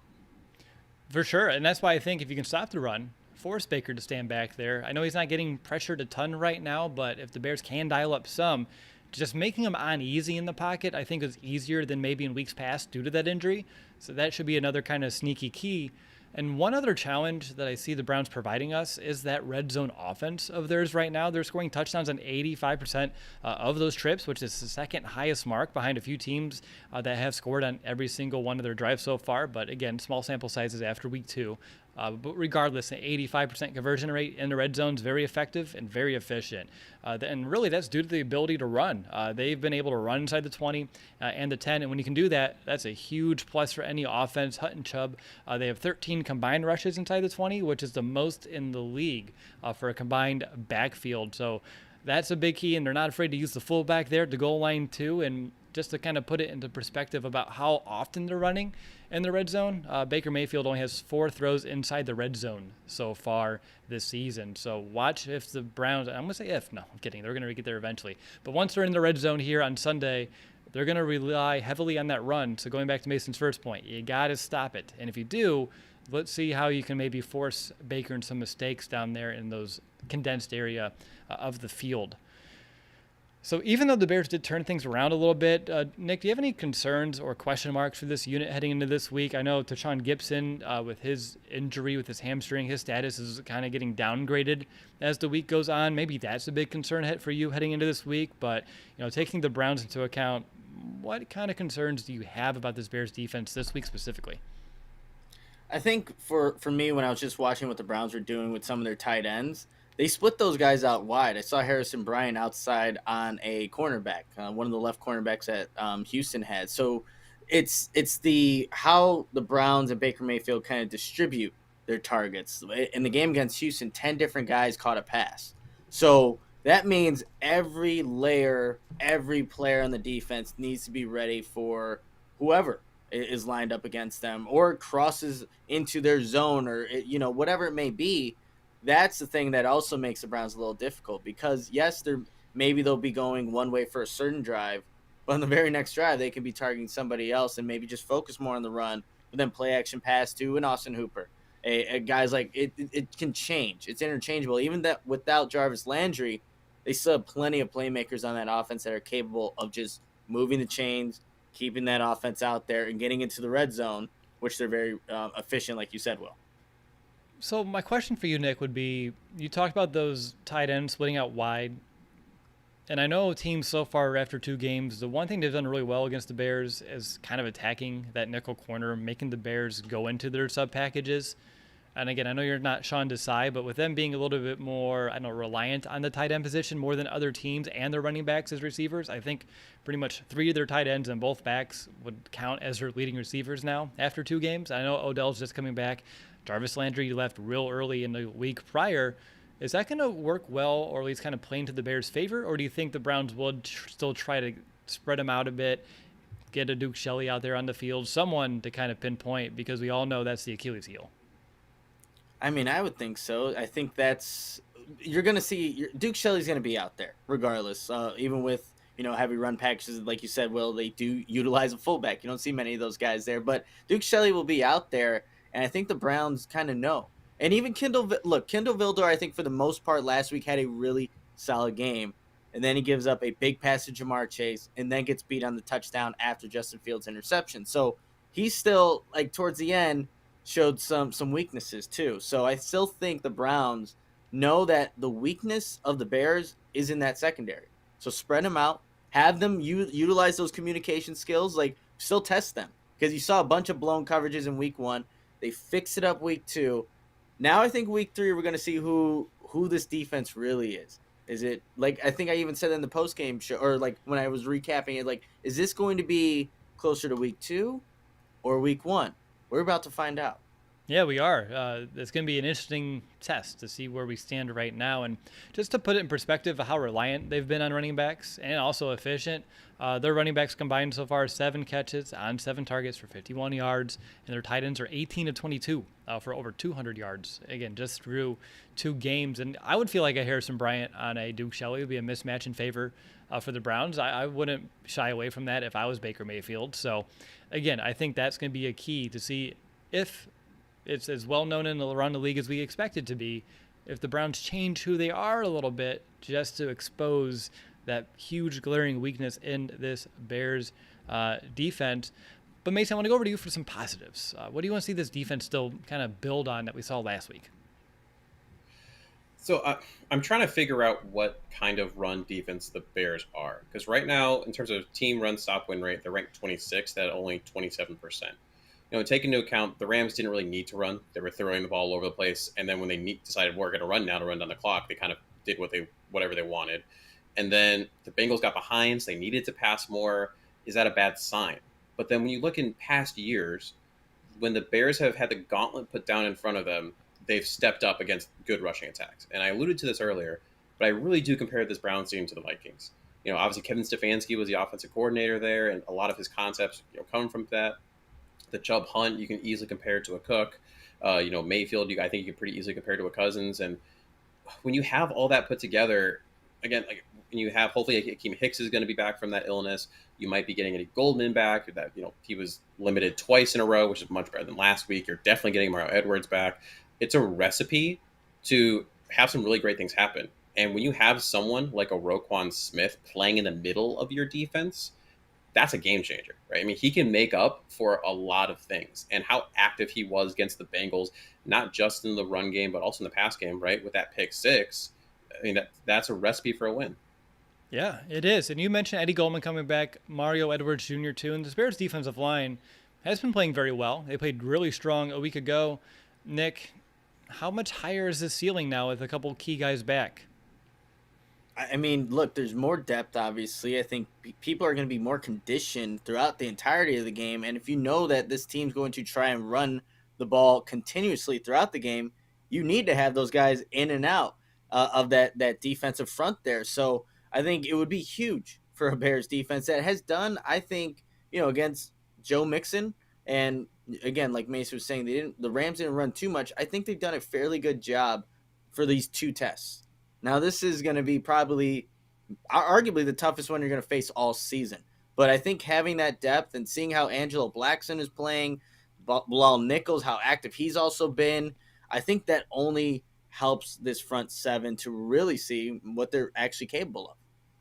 [SPEAKER 2] For sure. And that's why I think if you can stop the run, force Baker to stand back there. I know he's not getting pressured a ton right now, but if the Bears can dial up some, just making him uneasy in the pocket, I think, is easier than maybe in weeks past due to that injury. So that should be another kind of sneaky key. And one other challenge that I see the Browns providing us is that red zone offense of theirs right now. They're scoring touchdowns on 85% of those trips, which is the second highest mark behind a few teams that have scored on every single one of their drives so far. But again, small sample sizes after week 2. But regardless, an 85% conversion rate in the red zone is very effective and very efficient. And really, that's due to the ability to run. They've been able to run inside the 20 and the 10. And when you can do that, that's a huge plus for any offense. Hunt and Chubb, they have 13 combined rushes inside the 20, which is the most in the league for a combined backfield. So that's a big key. And they're not afraid to use the fullback there at the goal line, too. And just to kind of put it into perspective about how often they're running in the red zone, Baker Mayfield only has 4 throws inside the red zone so far this season. So watch if the Browns, I'm going to say if, no, I'm kidding. They're going to get there eventually. But once they're in the red zone here on Sunday, they're going to rely heavily on that run. So going back to Mason's first point, you got to stop it. And if you do, let's see how you can maybe force Baker in some mistakes down there in those condensed area of the field. So even though the Bears did turn things around a little bit, Nick, do you have any concerns or question marks for this unit heading into this week? I know Tashawn Gibson, with his injury with his hamstring, his status is kind of getting downgraded as the week goes on. Maybe that's a big concern for you heading into this week. But taking the Browns into account, what kind of concerns do you have about this Bears defense this week specifically?
[SPEAKER 1] I think for me, when I was just watching what the Browns were doing with some of their tight ends, they split those guys out wide. I saw Harrison Bryant outside on a cornerback, one of the left cornerbacks that Houston had. So it's the how the Browns and Baker Mayfield kind of distribute their targets. In the game against Houston, 10 different guys caught a pass. So that means every layer, every player on the defense needs to be ready for whoever is lined up against them or crosses into their zone or, whatever it may be. That's the thing that also makes the Browns a little difficult because, yes, maybe they'll be going one way for a certain drive, But on the very next drive, they can be targeting somebody else and maybe just focus more on the run, but then play action pass to an Austin Hooper. A guys like it can change. It's interchangeable. Even that without Jarvis Landry, they still have plenty of playmakers on that offense that are capable of just moving the chains, keeping that offense out there, and getting into the red zone, which they're very efficient, like you said, Will.
[SPEAKER 2] So my question for you, Nick, would be: you talked about those tight ends splitting out wide, and I know teams so far after 2 games, the one thing they've done really well against the Bears is kind of attacking that nickel corner, making the Bears go into their sub packages. And again, I know you're not Sean Desai, but with them being a little bit more, I don't know, reliant on the tight end position more than other teams and their running backs as receivers, I think pretty much 3 of their tight ends and both backs would count as their leading receivers now after 2 games. I know Odell's just coming back. Jarvis Landry left real early in the week prior. Is that going to work well, or at least kind of play into the Bears' favor, or do you think the Browns would still try to spread them out a bit, get a Duke Shelley out there on the field, someone to kind of pinpoint, because we all know that's the Achilles heel?
[SPEAKER 1] I mean, I would think so. I think you're going to see Duke Shelley's going to be out there regardless, even with heavy run packages. Like you said, Will, they do utilize a fullback. You don't see many of those guys there, but Duke Shelley will be out there, and I think the Browns kind of know. And even Kendall Vildor, I think for the most part last week had a really solid game, and then he gives up a big pass to Jamar Chase, and then gets beat on the touchdown after Justin Fields' interception. So he's still, like, towards the end, showed some weaknesses too. So I still think the Browns know that the weakness of the Bears is in that secondary. So spread them out, have them utilize those communication skills, like still test them, because you saw a bunch of blown coverages in week 1. They fixed it up week 2. Now I think week 3 we're going to see who this defense really is. Is it, like, I think I even said in the post-game show, or like when I was recapping it, like, is this going to be closer to week 2 or week 1? We're about to find out.
[SPEAKER 2] Yeah, we are. It's going to be an interesting test to see where we stand right now. And just to put it in perspective of how reliant they've been on running backs and also efficient, their running backs combined so far 7 catches on 7 targets for 51 yards, and their tight ends are 18 of 22 for over 200 yards. Again, just through 2 games. And I would feel like a Harrison Bryant on a Duke Shelley would be a mismatch in favor for the Browns. I wouldn't shy away from that if I was Baker Mayfield. So, again, I think that's going to be a key to see if it's as well known around the league as we expect it to be, if the Browns change who they are a little bit just to expose that huge glaring weakness in this Bears defense. But Mason, I want to go over to you for some positives. What do you want to see this defense still kind of build on that we saw last week?
[SPEAKER 3] So I'm trying to figure out what kind of run defense the Bears are. Because right now, in terms of team run stop win rate, they're ranked 26th at only 27%. Take into account the Rams didn't really need to run. They were throwing the ball all over the place. And then when they decided we're going to run now to run down the clock, they kind of did whatever they wanted. And then the Bengals got behind, so they needed to pass more. Is that a bad sign? But then when you look in past years, when the Bears have had the gauntlet put down in front of them, they've stepped up against good rushing attacks. And I alluded to this earlier, but I really do compare this Browns team to the Vikings. Obviously Kevin Stefanski was the offensive coordinator there, and a lot of his concepts come from that. The Chubb Hunt, you can easily compare to a Cook. Mayfield, I think you can pretty easily compare to a Cousins. And when you have all that put together, again, like when you have, hopefully Akeem Hicks is going to be back from that illness. You might be getting Eddie Goldman back. That he was limited twice in a row, which is much better than last week. You're definitely getting Mario Edwards back. It's a recipe to have some really great things happen. And when you have someone like a Roquan Smith playing in the middle of your defense, that's a game changer, right? I mean, he can make up for a lot of things. And how active he was against the Bengals, not just in the run game, but also in the pass game, right? With that pick 6, I mean, that's a recipe for a win.
[SPEAKER 2] Yeah, it is. And you mentioned Eddie Goldman coming back, Mario Edwards Jr. too. And the Bears defensive line has been playing very well. They played really strong a week ago. Nick, how much higher is the ceiling now with a couple key guys back?
[SPEAKER 1] I mean, look, there's more depth, obviously. I think people are going to be more conditioned throughout the entirety of the game. And if you know that this team's going to try and run the ball continuously throughout the game, you need to have those guys in and out of that defensive front there. So I think it would be huge for a Bears defense that has done, I think, against Joe Mixon. And again, like Mason was saying, the Rams didn't run too much. I think they've done a fairly good job for these 2 tests. Now, this is going to be probably, arguably, the toughest one you're going to face all season. But I think having that depth and seeing how Angelo Blackson is playing, Bilal Nichols, how active he's also been, I think that only helps this front seven to really see what they're actually capable of.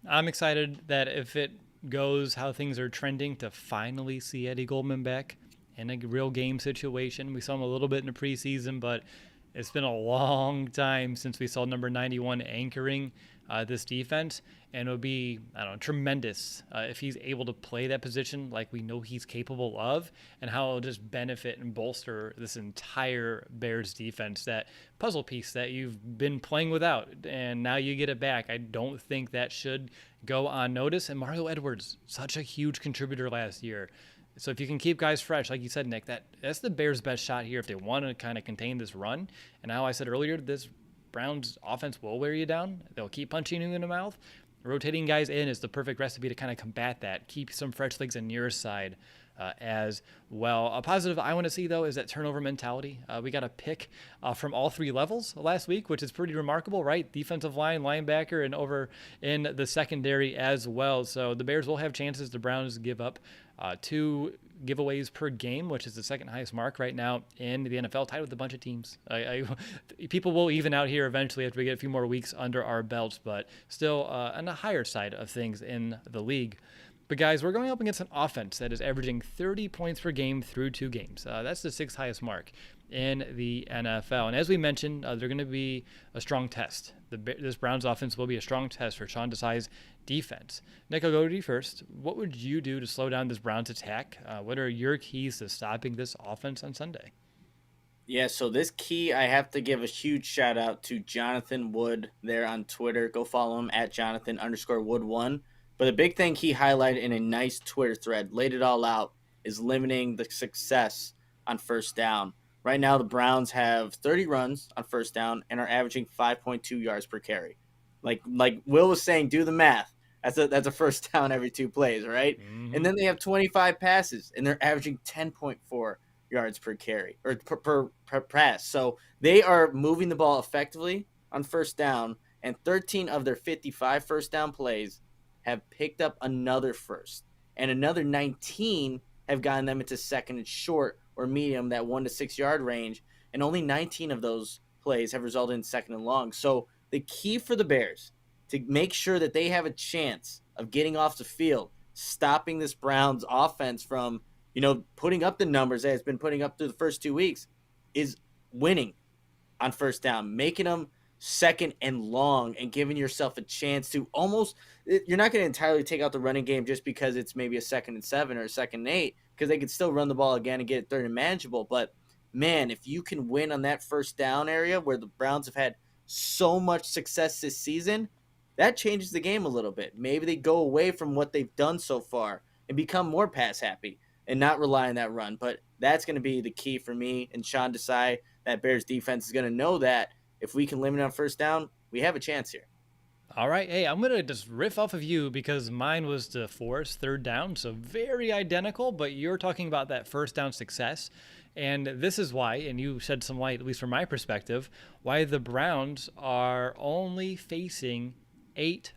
[SPEAKER 2] I'm excited that if it goes how things are trending, to finally see Eddie Goldman back in a real game situation. We saw him a little bit in the preseason, but it's been a long time since we saw number 91 anchoring this defense, and it would be, I don't know, tremendous if he's able to play that position like we know he's capable of, and how it'll just benefit and bolster this entire Bears defense, that puzzle piece that you've been playing without, and now you get it back. I don't think that should go unnoticed. And Mario Edwards, such a huge contributor last year. So if you can keep guys fresh, like you said, Nick, that's the Bears' best shot here if they want to kind of contain this run. And how I said earlier, this Browns offense will wear you down. They'll keep punching you in the mouth. Rotating guys in is the perfect recipe to kind of combat that. Keep some fresh legs on your side as well. A positive I want to see, though, is that turnover mentality. We got a pick from all three levels last week, which is pretty remarkable, right? Defensive line, linebacker, and over in the secondary as well. So the Bears will have chances. The Browns give up 2 giveaways per game, which is the second highest mark right now in the NFL, tied with a bunch of teams. People will even out here eventually after we get a few more weeks under our belts, but still on the higher side of things in the league. But guys, we're going up against an offense that is averaging 30 points per game through 2 games. That's the 6th highest mark in the NFL. And as we mentioned, they're going to be a strong test. This Browns offense will be a strong test for Sean Desai's defense. Nick, I'll go to you first. What would you do to slow down this Browns attack? What are your keys to stopping this offense on Sunday?
[SPEAKER 1] Yeah, so this key, I have to give a huge shout out to Jonathan Wood there on Twitter. Go follow him at Jonathan_Wood1. But the big thing he highlighted in a nice Twitter thread, laid it all out, is limiting the success on first down. Right now, the Browns have 30 runs on first down and are averaging 5.2 yards per carry. Like Will was saying, do the math. That's a first down every 2 plays, right?
[SPEAKER 2] Mm-hmm.
[SPEAKER 1] And then they have 25 passes, and they're averaging 10.4 yards per carry or per pass. So they are moving the ball effectively on first down, and 13 of their 55 first down plays have picked up another first, and another 19 have gotten them into second and short or medium, that 1 to 6 yard range, and only 19 of those plays have resulted in second and long. So the key for the Bears to make sure that they have a chance of getting off the field, stopping this Browns offense from, putting up the numbers that it's been putting up through the first 2 weeks, is winning on first down, making them second and long, and giving yourself a chance to almost, you're not going to entirely take out the running game just because it's maybe a 2nd and 7 or a 2nd and 8, because they could still run the ball again and get it 3rd and manageable. But man, if you can win on that first down area where the Browns have had so much success this season, that changes the game a little bit. Maybe they go away from what they've done so far and become more pass happy and not rely on that run. But that's going to be the key for me and Sean Desai. That Bears defense is going to know that if we can limit on first down, we have a chance here.
[SPEAKER 2] All right. Hey, I'm going to just riff off of you because mine was to force 3rd down. So very identical, but you're talking about that first down success. And this is why, and you shed some light, at least from my perspective, why the Browns are only facing 8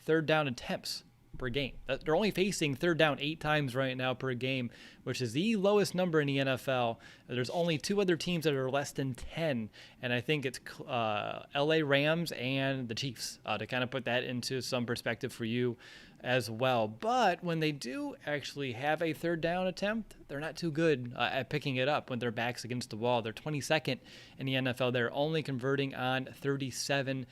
[SPEAKER 2] 3rd down attempts per game. They're only facing 3rd down 8 times right now per game, which is the lowest number in the NFL. There's only 2 other teams that are less than 10, and I think it's LA Rams and the Chiefs, to kind of put that into some perspective for you as well. But when they do actually have a 3rd down attempt, they're not too good at picking it up when their back's against the wall. They're 22nd in the NFL. They're only converting on 37%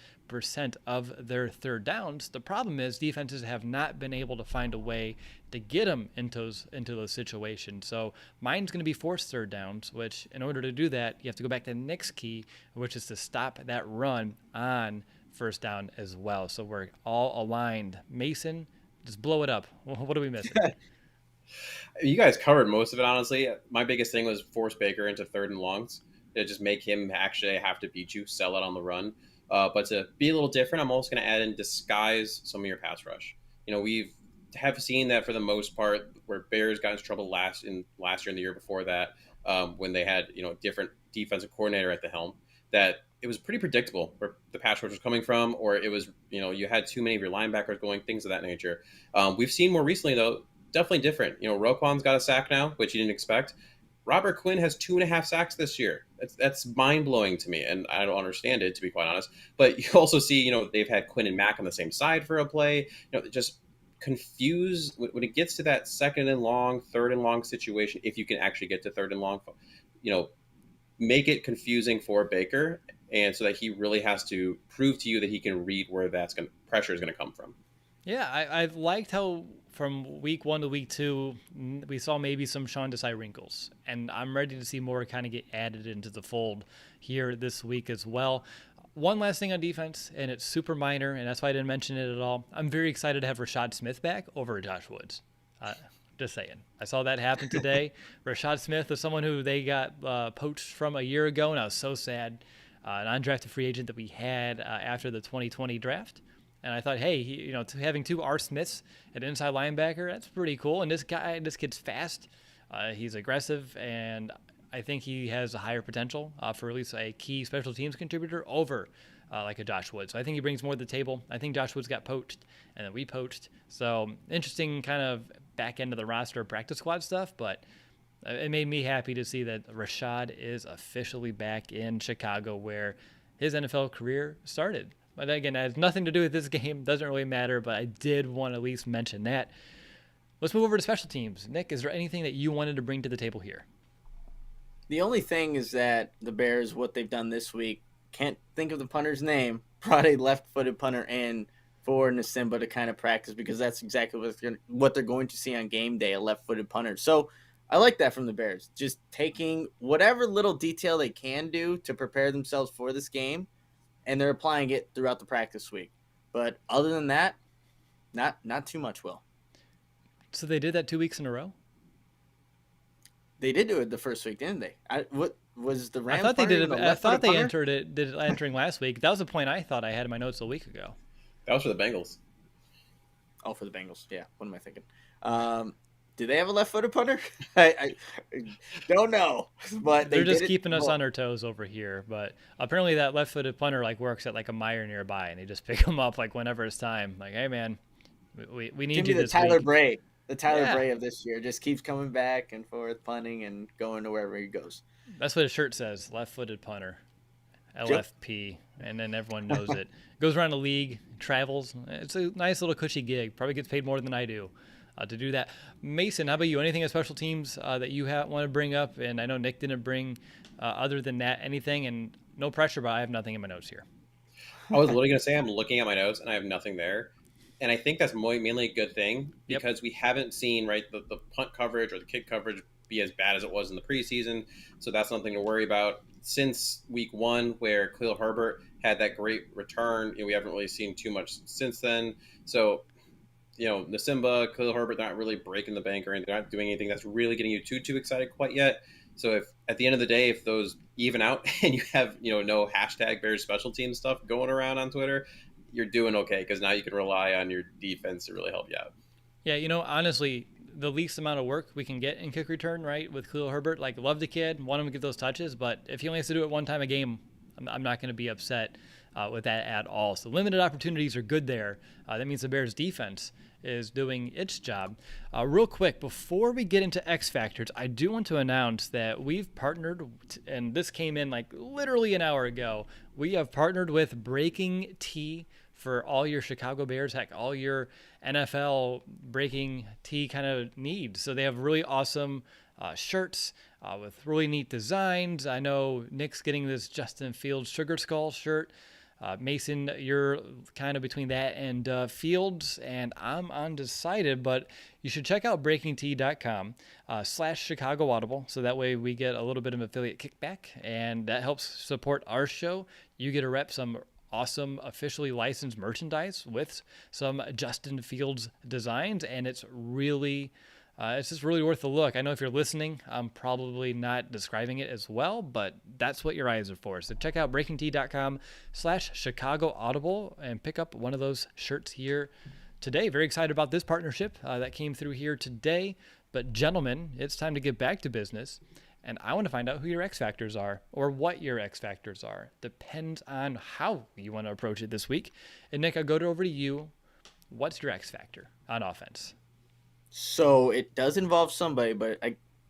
[SPEAKER 2] of their 3rd downs. The problem is defenses have not been able to find a way to get them into those situations. So mine's going to be forced 3rd downs, which in order to do that, you have to go back to the next key, which is to stop that run on first down as well. So we're all aligned. Mason, just blow it up. What are we missing?
[SPEAKER 3] You guys covered most of it, honestly. My biggest thing was force Baker into 3rd and longs. To just make him actually have to beat you, sell it on the run. But to be a little different, I'm also going to add in disguise some of your pass rush. We have seen that for the most part, where Bears got into trouble last year and the year before that, when they had different defensive coordinator at the helm. that it was pretty predictable where the pass rush was coming from, or it was, you had too many of your linebackers going, things of that nature. We've seen more recently, though, definitely different. Roquan's got a sack now, which you didn't expect. Robert Quinn has 2.5 sacks this year. That's mind blowing to me, and I don't understand it, to be quite honest. But you also see, they've had Quinn and Mack on the same side for a play. Just confuse when it gets to that second and long, third and long situation. If you can actually get to third and long, make it confusing for Baker, and so that he really has to prove to you that he can read where pressure is going to come from.
[SPEAKER 2] Yeah, I've liked how from week 1 to week 2, we saw maybe some Sean Desai wrinkles, and I'm ready to see more kind of get added into the fold here this week as well. One last thing on defense, and it's super minor, and that's why I didn't mention it at all. I'm very excited to have Rashad Smith back over Josh Woods. Just saying. I saw that happen today. Rashad Smith was someone who they got poached from a year ago, and I was so sad. An undrafted free agent that we had after the 2020 draft. And I thought, hey, having 2 R. Smiths at inside linebacker, that's pretty cool. And this kid's fast. He's aggressive, and I think he has a higher potential for at least a key special teams contributor over like a Josh Woods. So I think he brings more to the table. I think Josh Woods got poached, and then we poached. So interesting kind of back end of the roster practice squad stuff, but it made me happy to see that Rashad is officially back in Chicago where his NFL career started. But again, it has nothing to do with this game. Doesn't really matter, but I did want to at least mention that. Let's move over to special teams. Nick, is there anything that you wanted to bring to the table here?
[SPEAKER 1] The only thing is that the Bears, what they've done this week, can't think of the punter's name, brought a left-footed punter in for Nasimba to kind of practice, because that's exactly what they're going to see on game day, a left-footed punter. So I like that from the Bears, just taking whatever little detail they can do to prepare themselves for this game, and they're applying it throughout the practice week. But other than that, not too much, Will.
[SPEAKER 2] So they did that 2 weeks in a row?
[SPEAKER 1] They did do it the first week, didn't they? What was the Rams?
[SPEAKER 2] I thought they did it. I thought they
[SPEAKER 1] punter?
[SPEAKER 2] did it entering last week. That was a point I thought I had in my notes a week ago.
[SPEAKER 3] That was for the Bengals.
[SPEAKER 1] Oh, for the Bengals. Yeah. What am I thinking? Do they have a left-footed punter? I don't know, but
[SPEAKER 2] they're just keeping us on our toes over here. But apparently, that left-footed punter works at a Meijer nearby, and they just pick him up whenever it's time. Hey man, we need you this
[SPEAKER 1] Tyler
[SPEAKER 2] week.
[SPEAKER 1] Bray. The Tyler Bray of this year just keeps coming back and forth, punting and going to wherever he goes.
[SPEAKER 2] That's what his shirt says: left-footed punter, LFP, and then everyone knows it. Goes around the league, travels. It's a nice little cushy gig. Probably gets paid more than I do. To do that. Mason, how about you? Anything on special teams that you want to bring up? And I know Nick didn't bring other than that anything, and no pressure, but I have nothing in my notes here.
[SPEAKER 3] I was literally going to say I'm looking at my notes and I have nothing there. And I think that's mainly a good thing because we haven't seen the punt coverage or the kick coverage be as bad as it was in the preseason. So that's nothing to worry about. Since week 1, where Khalil Herbert had that great return, we haven't really seen too much since then. So Nasimba, Khalil Herbert, they're not really breaking the bank or anything. They're not doing anything that's really getting you too excited quite yet. So if at the end of the day, if those even out and you have, no hashtag Bears special team stuff going around on Twitter, you're doing okay because now you can rely on your defense to really help you out.
[SPEAKER 2] Yeah, honestly, the least amount of work we can get in kick return, right, with Khalil Herbert, love the kid, want him to get those touches, but if he only has to do it one time a game, I'm not going to be upset with that at all. So limited opportunities are good there. That means the Bears defense is doing its job. Real quick, before we get into X Factors, I do want to announce that we've partnered, and this came in literally an hour ago, we have partnered with Breaking Tea for all your Chicago Bears, heck, all your NFL breaking tea kind of needs. So they have really awesome shirts with really neat designs. I know Nick's getting this Justin Fields Sugar Skull shirt. Mason, you're kind of between that and Fields, and I'm undecided, but you should check out breakingtea.com/Chicago Audible, so that way we get a little bit of affiliate kickback, and that helps support our show. You get to rep some awesome officially licensed merchandise with some Justin Fields designs, and it's just really worth the look. I know if you're listening, I'm probably not describing it as well, but that's what your eyes are for. So check out breakingtea.com/Chicago Audible and pick up one of those shirts here today. Very excited about this partnership that came through here today. But gentlemen, it's time to get back to business. And I want to find out who your X factors are or what your X factors are. Depends on how you want to approach it this week. And Nick, I'll go over to you. What's your X factor on offense?
[SPEAKER 1] So it does involve somebody, but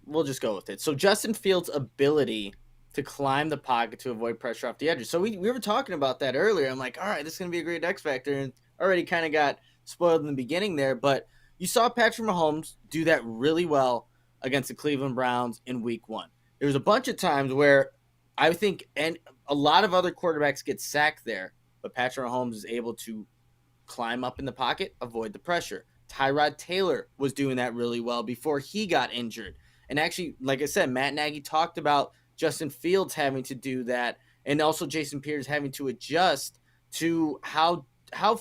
[SPEAKER 1] we'll just go with it. So Justin Fields' ability to climb the pocket to avoid pressure off the edges. So we were talking about that earlier. I'm like, all right, this is going to be a great X factor, and already kind of got spoiled in the beginning there. But you saw Patrick Mahomes do that really well against the Cleveland Browns in Week 1. There was a bunch of times where I think, and a lot of other quarterbacks get sacked there, but Patrick Mahomes is able to climb up in the pocket, avoid the pressure. Tyrod Taylor was doing that really well before he got injured. And actually, like I said, Matt Nagy talked about Justin Fields having to do that, and also Jason Pierce having to adjust to how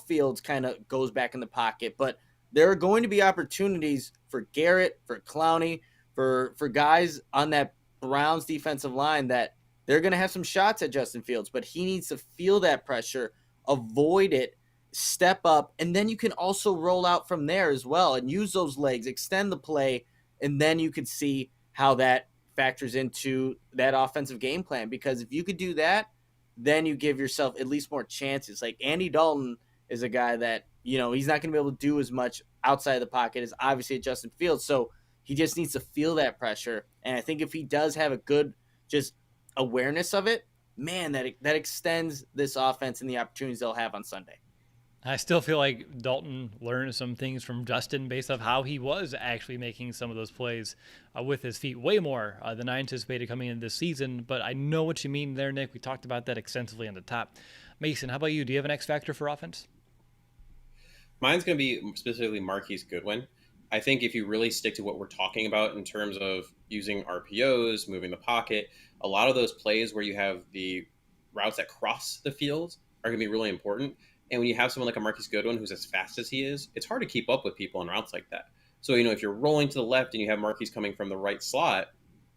[SPEAKER 1] Fields kind of goes back in the pocket. But there are going to be opportunities for Garrett, for Clowney, for guys on that Browns defensive line that they're going to have some shots at Justin Fields, but he needs to feel that pressure, avoid it, step up, and then you can also roll out from there as well and use those legs, extend the play, and then you could see how that factors into that offensive game plan. Because if you could do that, then you give yourself at least more chances. Like Andy Dalton is a guy that, he's not going to be able to do as much outside of the pocket as obviously Justin Fields. So he just needs to feel that pressure. And I think if he does have a good just awareness of it, man, that extends this offense and the opportunities they'll have on Sunday.
[SPEAKER 2] I still feel like Dalton learned some things from Justin based off how he was actually making some of those plays with his feet way more than I anticipated coming into this season. But I know what you mean there, Nick. We talked about that extensively on the top. Mason, how about you? Do you have an X factor for offense?
[SPEAKER 3] Mine's going to be specifically Marquise Goodwin. I think if you really stick to what we're talking about in terms of using RPOs, moving the pocket, a lot of those plays where you have the routes that cross the field are going to be really important. And when you have someone like a Marquise Goodwin who's as fast as he is, it's hard to keep up with people on routes like that. So, if you're rolling to the left and you have Marquise coming from the right slot,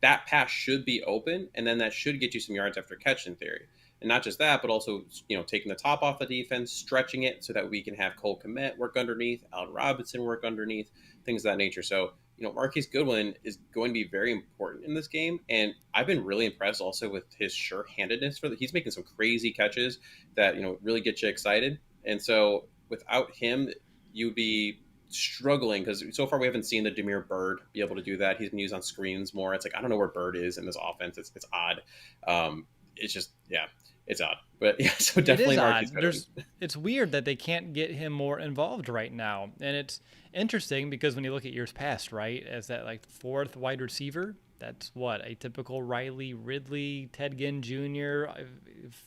[SPEAKER 3] that pass should be open, and then that should get you some yards after catch in theory. And not just that, but also, taking the top off the defense, stretching it so that we can have Cole Kmet work underneath, Allen Robinson work underneath, things of that nature. So, Marquise Goodwin is going to be very important in this game. And I've been really impressed also with his sure-handedness. He's making some crazy catches that, really get you excited. And so without him, you'd be struggling because so far we haven't seen the Demir Bird be able to do that. He's been used on screens more. It's like, I don't know where Bird is in this offense. It's odd. It's just, yeah, it's odd. But yeah, so definitely Marquise Goodwin.
[SPEAKER 2] It's weird that they can't get him more involved right now. And it's interesting because when you look at years past, right, as that like fourth wide receiver, that's what a typical Riley Ridley, Ted Ginn Jr.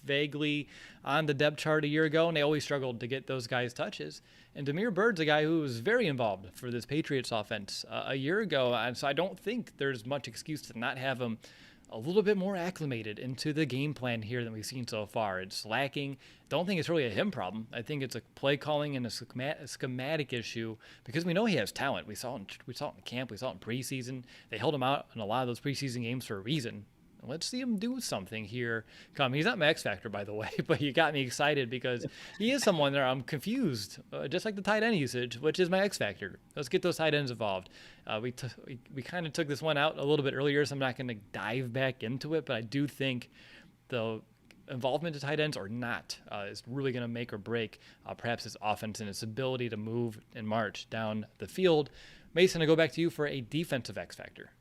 [SPEAKER 2] vaguely on the depth chart a year ago, and they always struggled to get those guys touches. And Demir Bird's a guy who was very involved for this Patriots offense a year ago, and so I don't think there's much excuse to not have him a little bit more acclimated into the game plan here than we've seen so far. It's lacking. Don't think it's really a him problem. I think it's a play calling and a schematic issue because we know he has talent. We saw it in camp. We saw it in preseason. They held him out in a lot of those preseason games for a reason. Let's see him do something here. He's not my X factor, by the way, but you got me excited because he is someone that I'm confused, just like the tight end usage, which is my X factor. Let's get those tight ends involved. We kind of took this one out a little bit earlier, so I'm not going to dive back into it, but I do think the involvement of tight ends or not is really going to make or break perhaps his offense and its ability to move and march down the field. Mason, I go back to you for a defensive X factor.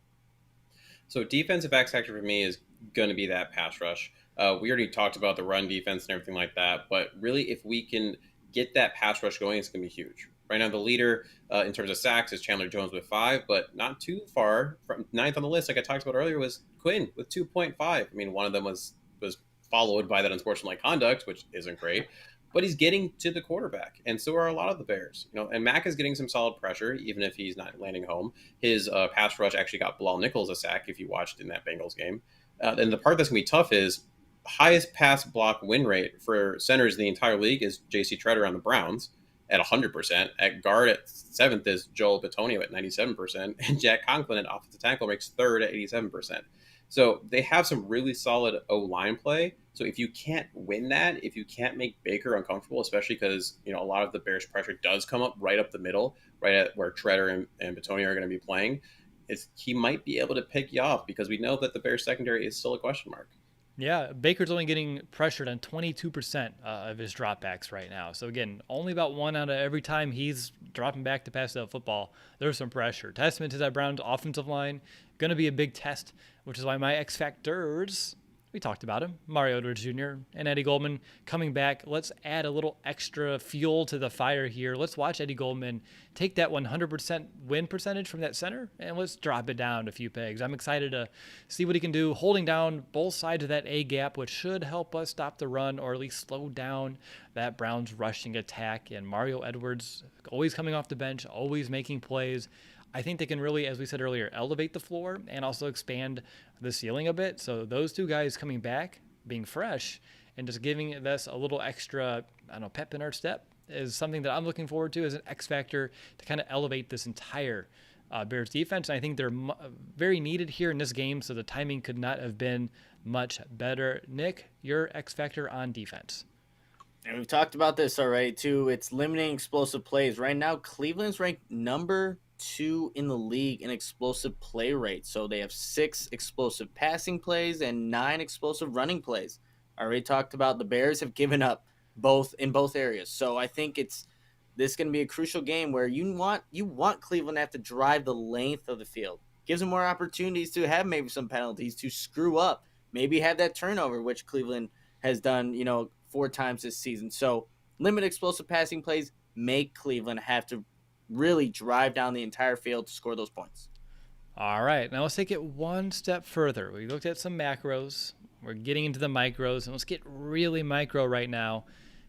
[SPEAKER 3] So defensive X factor for me is going to be that pass rush. We already talked about the run defense and everything like that, but really if we can get that pass rush going, it's going to be huge. Right now the leader in terms of sacks is Chandler Jones with 5, but not too far from 9th on the list, like I talked about earlier, was Quinn with 2.5. I mean, one of them was followed by that unsportsmanlike conduct, which isn't great. But he's getting to the quarterback, and so are a lot of the Bears. And Mack is getting some solid pressure, even if he's not landing home. His pass rush actually got Bilal Nichols a sack, if you watched in that Bengals game. And the part that's going to be tough is highest pass block win rate for centers in the entire league is J.C. Treader on the Browns at 100%. At guard at 7th is Joel Bitonio at 97%, and Jack Conklin at offensive tackle makes 3rd at 87%. So they have some really solid O-line play. So if you can't win that, if you can't make Baker uncomfortable, especially because, a lot of the Bears pressure does come up right up the middle, right at where Treader and Bitonio are going to be playing, he might be able to pick you off because we know that the Bears secondary is still a question mark.
[SPEAKER 2] Yeah, Baker's only getting pressured on 22% of his dropbacks right now. So again, only about 1 out of every time he's dropping back to pass out football, there's some pressure. Testament to that Browns offensive line, going to be a big test, which is why my X factors, we talked about him, Mario Edwards Jr. and Eddie Goldman coming back. Let's add a little extra fuel to the fire here. Let's watch Eddie Goldman take that 100% win percentage from that center and let's drop it down a few pegs. I'm excited to see what he can do, holding down both sides of that A gap, which should help us stop the run or at least slow down that Browns rushing attack. And Mario Edwards always coming off the bench, always making plays. I think they can really, as we said earlier, elevate the floor and also expand the ceiling a bit. So those two guys coming back, being fresh, and just giving us a little extra, I don't know, pep in our step is something that I'm looking forward to as an X factor to kind of elevate this entire Bears defense. And I think they're very needed here in this game, so the timing could not have been much better. Nick, your X factor on defense.
[SPEAKER 1] And we've talked about this already, too. It's limiting explosive plays. Right now, Cleveland's ranked number 2 in the league in explosive play rate. So they have 6 explosive passing plays and 9 explosive running plays. I already talked about the Bears have given up in both areas. So I think this is going to be a crucial game where you want Cleveland to have to drive the length of the field. Gives them more opportunities to have maybe some penalties, to screw up, maybe have that turnover, which Cleveland has done, 4 times this season. So limit explosive passing plays, make Cleveland have to really drive down the entire field to score those points.
[SPEAKER 2] All right, now let's take it one step further. We looked at some macros. We're getting into the micros, and let's get really micro right now.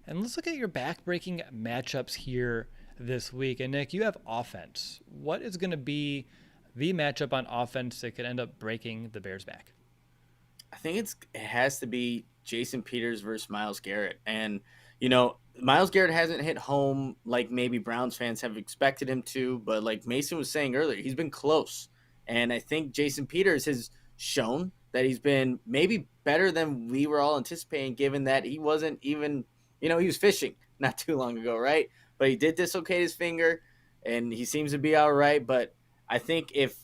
[SPEAKER 2] And let's look at your back-breaking matchups here this week. And Nick, you have offense. What is going to be the matchup on offense that could end up breaking the Bears' back?
[SPEAKER 1] I think it has to be Jason Peters versus Myles Garrett. And, Myles Garrett hasn't hit home like maybe Browns fans have expected him to, but like Mason was saying earlier, he's been close. And I think Jason Peters has shown that he's been maybe better than we were all anticipating, given that he wasn't even, he was fishing not too long ago, right? But he did dislocate his finger, and he seems to be all right. But I think if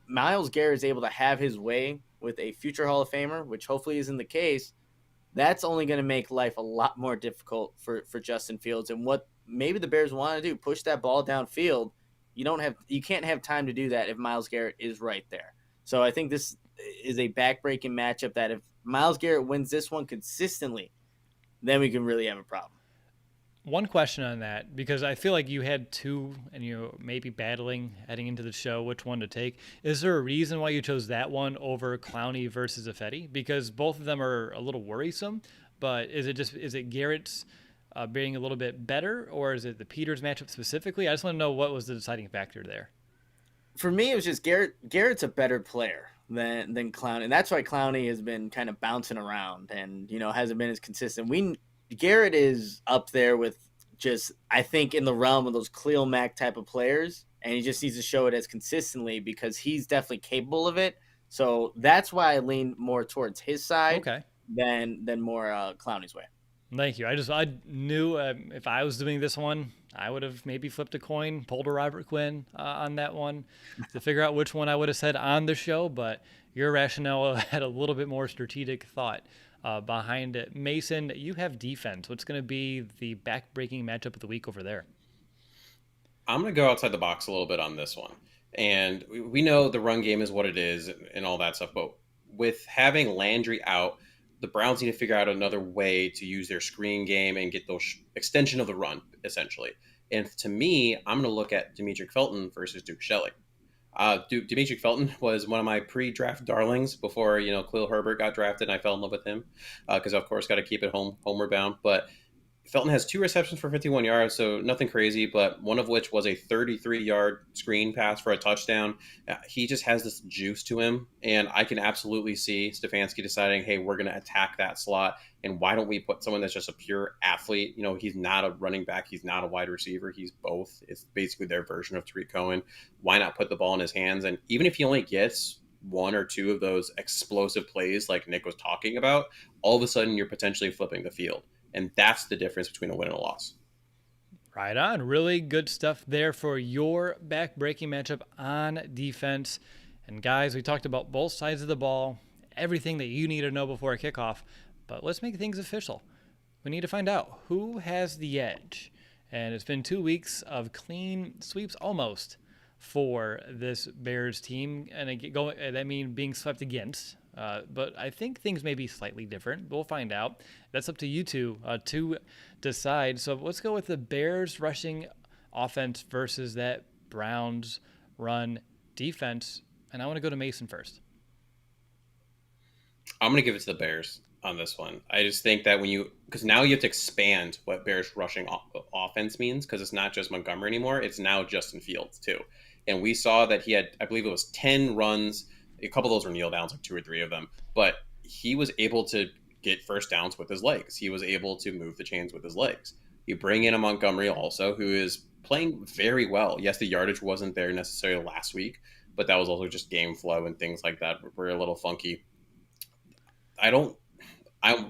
[SPEAKER 1] Myles Garrett is able to have his way with a future Hall of Famer, which hopefully isn't the case, that's only going to make life a lot more difficult for Justin Fields. And what maybe the Bears want to do, push that ball downfield. You can't have time to do that if Myles Garrett is right there. So I think this is a back-breaking matchup that if Myles Garrett wins this one consistently, then we can really have a problem.
[SPEAKER 2] One question on that, because I feel like you had 2 and you may be battling heading into the show which one to take. Is there a reason why you chose that one over Clowney versus Ifedi? Because both of them are a little worrisome, but is it Garrett's being a little bit better, or is it the Peters matchup specifically? I just want to know what was the deciding factor there.
[SPEAKER 1] For me, it was just Garrett's a better player than Clowney, and that's why Clowney has been kind of bouncing around and hasn't been as consistent. Garrett is up there with just, I think, in the realm of those Khalil Mack type of players, and he just needs to show it as consistently because he's definitely capable of it. So that's why I lean more towards his side than more Clowney's way.
[SPEAKER 2] Thank you. I knew if I was doing this one, I would have maybe flipped a coin, pulled a Robert Quinn on that one to figure out which one I would have said on the show, but your rationale had a little bit more strategic thought behind it. Mason, you have defense. What's going to be the back-breaking matchup of the week over there?
[SPEAKER 3] I'm going to go outside the box a little bit on this one. And we know the run game is what it is and all that stuff. But with having Landry out, the Browns need to figure out another way to use their screen game and get those extension of the run, essentially. And to me, I'm going to look at Demetric Felton versus Duke Shelley. Demetric Felton was one of my pre-draft darlings before, Khalil Herbert got drafted, and I fell in love with him because, of course, got to keep it homeward bound. But Felton has 2 receptions for 51 yards, so nothing crazy, but one of which was a 33-yard screen pass for a touchdown. He just has this juice to him, and I can absolutely see Stefanski deciding, hey, we're going to attack that slot, and why don't we put someone that's just a pure athlete? He's not a running back. He's not a wide receiver. He's both. It's basically their version of Tariq Cohen. Why not put the ball in his hands? And even if he only gets 1 or 2 of those explosive plays like Nick was talking about, all of a sudden you're potentially flipping the field. And that's the difference between a win and a loss.
[SPEAKER 2] Right on. Really good stuff there for your back-breaking matchup on defense. And guys, we talked about both sides of the ball, everything that you need to know before a kickoff. But let's make things official. We need to find out who has the edge. And it's been 2 weeks of clean sweeps almost for this Bears team. And that means being swept against. But I think things may be slightly different. We'll find out. That's up to you two to decide. So let's go with the Bears rushing offense versus that Browns run defense. And I want to go to Mason first.
[SPEAKER 3] I'm going to give it to the Bears on this one. I just think that because now you have to expand what Bears rushing offense means, because it's not just Montgomery anymore. It's now Justin Fields too. And we saw that he had, I believe it was 10 runs. A couple of those were kneel downs, like 2 or 3 of them. But he was able to get first downs with his legs. He was able to move the chains with his legs. You bring in a Montgomery also, who is playing very well. Yes, the yardage wasn't there necessarily last week, but that was also just game flow and things like that were a little funky.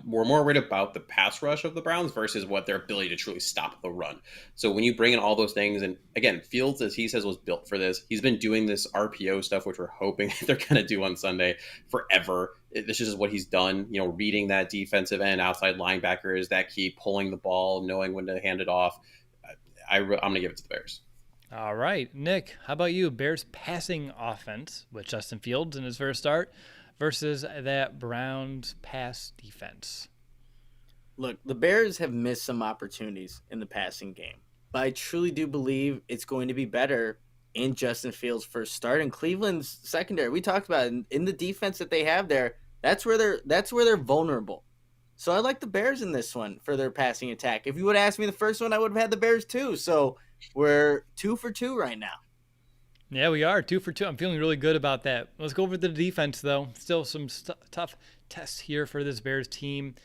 [SPEAKER 3] We're more worried about the pass rush of the Browns versus what their ability to truly stop the run. So when you bring in all those things, and again, Fields, as he says, was built for this. He's been doing this RPO stuff, which we're hoping they're going to do on Sunday forever. This is what he's done, reading that defensive end, outside linebacker is that key, pulling the ball, knowing when to hand it off. I'm going to give it to the Bears.
[SPEAKER 2] All right, Nick, how about you? Bears passing offense with Justin Fields in his first start versus that Browns pass defense.
[SPEAKER 1] Look, the Bears have missed some opportunities in the passing game, but I truly do believe it's going to be better in Justin Fields' first start. In Cleveland's secondary, we talked about it, in the defense that they have there, that's where they're vulnerable. So I like the Bears in this one for their passing attack. If you would have asked me the first one, I would have had the Bears too. So we're 2 for 2 right now.
[SPEAKER 2] Yeah, we are 2 for 2. I'm feeling really good about that. Let's go over the defense, though. Still some tough tests here for this Bears team.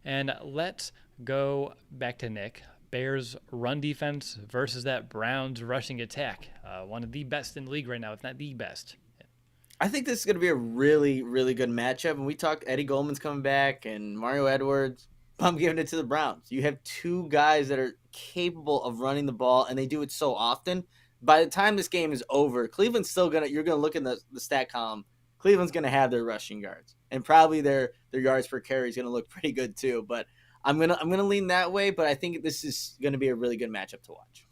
[SPEAKER 2] And let's go back to Nick. Bears run defense versus that Browns rushing attack. One of the best in the league right now, if not the best.
[SPEAKER 1] I think this is going to be a really, really good matchup. And we talked Eddie Goldman's coming back and Mario Edwards. I'm giving it to the Browns. You have 2 guys that are capable of running the ball, and they do it so often. By the time this game is over, Cleveland's still you're gonna look in the stat column. Cleveland's gonna have their rushing yards, and probably their yards per carry is gonna look pretty good too. But I'm gonna lean that way. But I think this is gonna be a really good matchup to watch.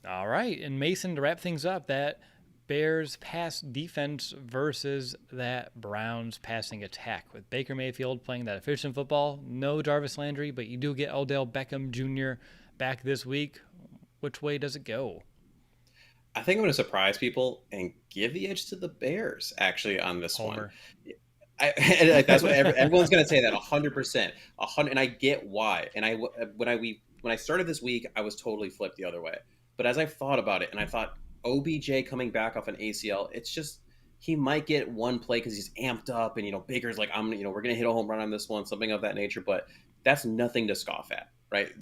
[SPEAKER 2] All right, and Mason, to wrap things up, that Bears pass defense versus that Browns passing attack with Baker Mayfield playing that efficient football. No Jarvis Landry, but you do get Odell Beckham Jr. back this week. Which way does it go?
[SPEAKER 3] I think I'm going to surprise people and give the edge to the Bears, actually, on this
[SPEAKER 2] Homer.
[SPEAKER 3] one. That's what everyone's going to say, that 100%. And I get why. And when I started this week, I was totally flipped the other way. But as I've thought about it, and I thought OBJ coming back off an ACL, it's just he might get one play because he's amped up, and Baker's like, we're going to hit a home run on this one, something of that nature. But that's nothing to scoff at, right?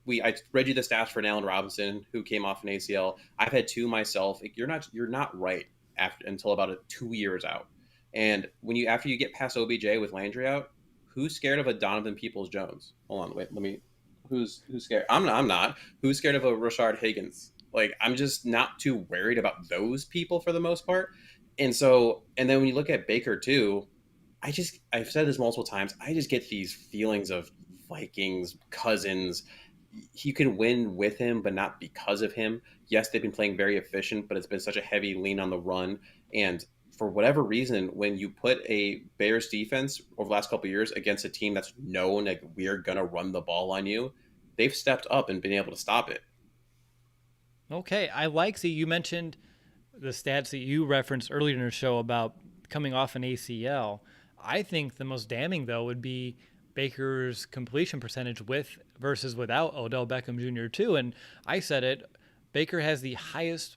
[SPEAKER 3] I read you the stats for Allen Robinson, who came off an ACL. I've had 2 myself. You're not right until about 2 years out. And after you get past OBJ with Landry out, who's scared of a Donovan Peoples-Jones? Hold on, wait. Who's scared? I'm not. Who's scared of a Rashard Higgins? I'm just not too worried about those people for the most part. And then when you look at Baker too, I've said this multiple times. I just get these feelings of Vikings, Cousins. You can win with him, but not because of him. Yes, they've been playing very efficient, but it's been such a heavy lean on the run. And for whatever reason, when you put a Bears defense over the last couple of years against a team that's known, like, we're going to run the ball on you, they've stepped up and been able to stop it.
[SPEAKER 2] Okay, I like that you mentioned the stats that you referenced earlier in the show about coming off an ACL. I think the most damning, though, would be Baker's completion percentage with versus without Odell Beckham Jr. too. And I said it, Baker has the highest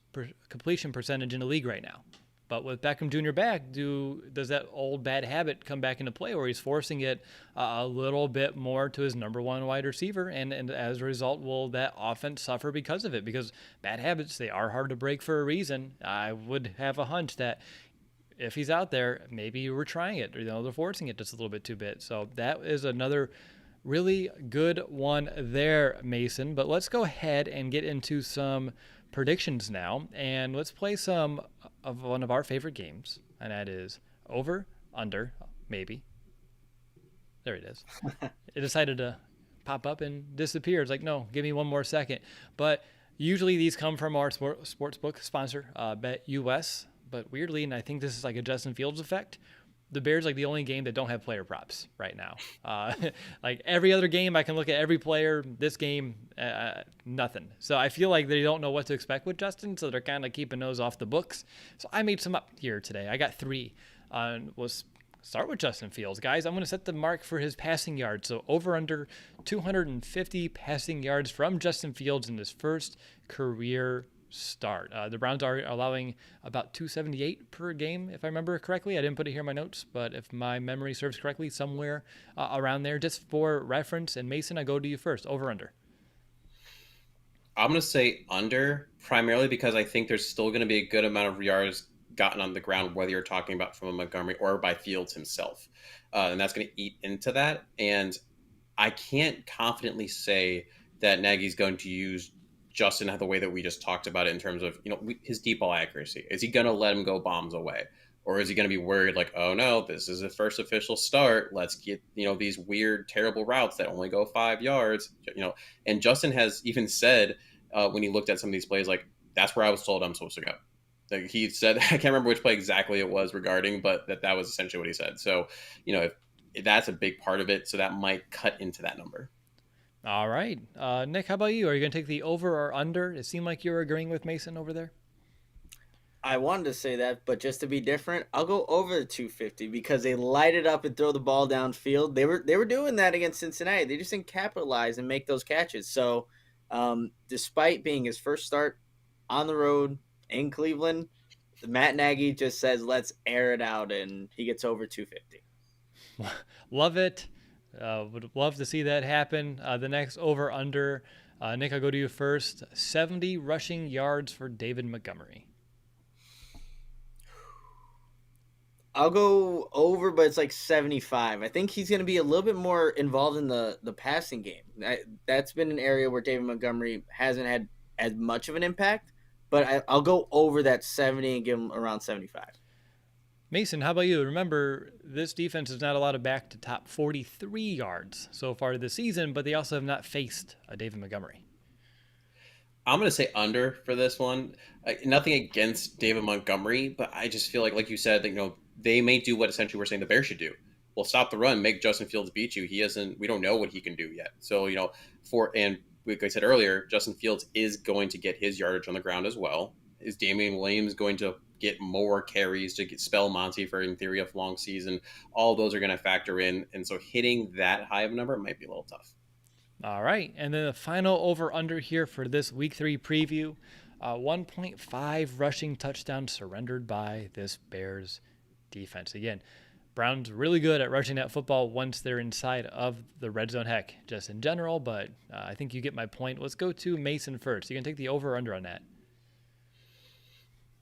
[SPEAKER 2] completion percentage in the league right now. But with Beckham Jr. back, does that old bad habit come back into play where he's forcing it a little bit more to his number 1 wide receiver? And as a result, will that offense suffer because of it? Because bad habits, they are hard to break for a reason. I would have a hunch that if he's out there, maybe we're trying it, or they're forcing it just a little bit too bit. So that is another Really good one there, Mason. But let's go ahead and get into some predictions now. And let's play some of one of our favorite games. And that is over, under, maybe. There it is. It decided to pop up and disappear. It's like, no, give me one more second. But usually these come from our sportsbook sponsor, Bet US. But weirdly, and I think this is like a Justin Fields effect, the Bears like the only game that don't have player props right now. Like every other game, I can look at every player. This game, nothing. So I feel like they don't know what to expect with Justin, so they're kind of keeping those off the books. So I made some up here today. I got 3. We'll start with Justin Fields, guys. I'm going to set the mark for his passing yards. So over under 250 passing yards from Justin Fields in his first career start. The Browns are allowing about 278 per game, if I remember correctly. I didn't put it here in my notes, but if my memory serves correctly, somewhere around there, just for reference. And Mason, I go to you first. Over under.
[SPEAKER 3] I'm going to say under, primarily because I think there's still going to be a good amount of yards gotten on the ground, whether you're talking about from a Montgomery or by Fields himself. And that's going to eat into that. And I can't confidently say that Nagy's going to use Justin the way that we just talked about it in terms of, his deep ball accuracy. Is he going to let him go bombs away? Or is he going to be worried like, oh no, this is the first official start. Let's get, these weird, terrible routes that only go 5 yards, and Justin has even said when he looked at some of these plays, like, that's where I was told I'm supposed to go. Like he said, I can't remember which play exactly it was regarding, but that was essentially what he said. So, if that's a big part of it. So that might cut into that number.
[SPEAKER 2] All right. Nick, how about you? Are you going to take the over or under? It seemed like you were agreeing with Mason over there.
[SPEAKER 1] I wanted to say that, but just to be different, I'll go over the 250 because they light it up and throw the ball downfield. They were doing that against Cincinnati. They just didn't capitalize and make those catches. So despite being his first start on the road in Cleveland, Matt Nagy just says, let's air it out, and he gets over 250.
[SPEAKER 2] Love it. Would love to see that happen. The next over under, Nick, I'll go to you first. 70 rushing yards for David Montgomery.
[SPEAKER 1] I'll go over, but it's like 75. I think he's going to be a little bit more involved in the passing game. That's been an area where David Montgomery hasn't had as much of an impact, but I'll go over that 70 and give him around 75.
[SPEAKER 2] Mason, how about you? Remember, this defense is not allowed to back to top 43 yards so far this season, but they also have not faced a David Montgomery.
[SPEAKER 3] I'm going to say under for this one. Nothing against David Montgomery, but I just feel like you said, that, they may do what essentially we're saying the Bears should do. Well, stop the run, make Justin Fields beat you. We don't know what he can do yet. So, and like I said earlier, Justin Fields is going to get his yardage on the ground as well. Is Damian Williams going to get more carries to spell Monty for, in theory, a long season? All those are going to factor in. And so hitting that high of a number might be a little tough.
[SPEAKER 2] All right. And then the final over under here for this week 3 preview, 1.5 rushing touchdowns surrendered by this Bears defense. Again, Browns really good at rushing that football once they're inside of the red zone, heck, just in general. But I think you get my point. Let's go to Mason first. You can take the over or under on that.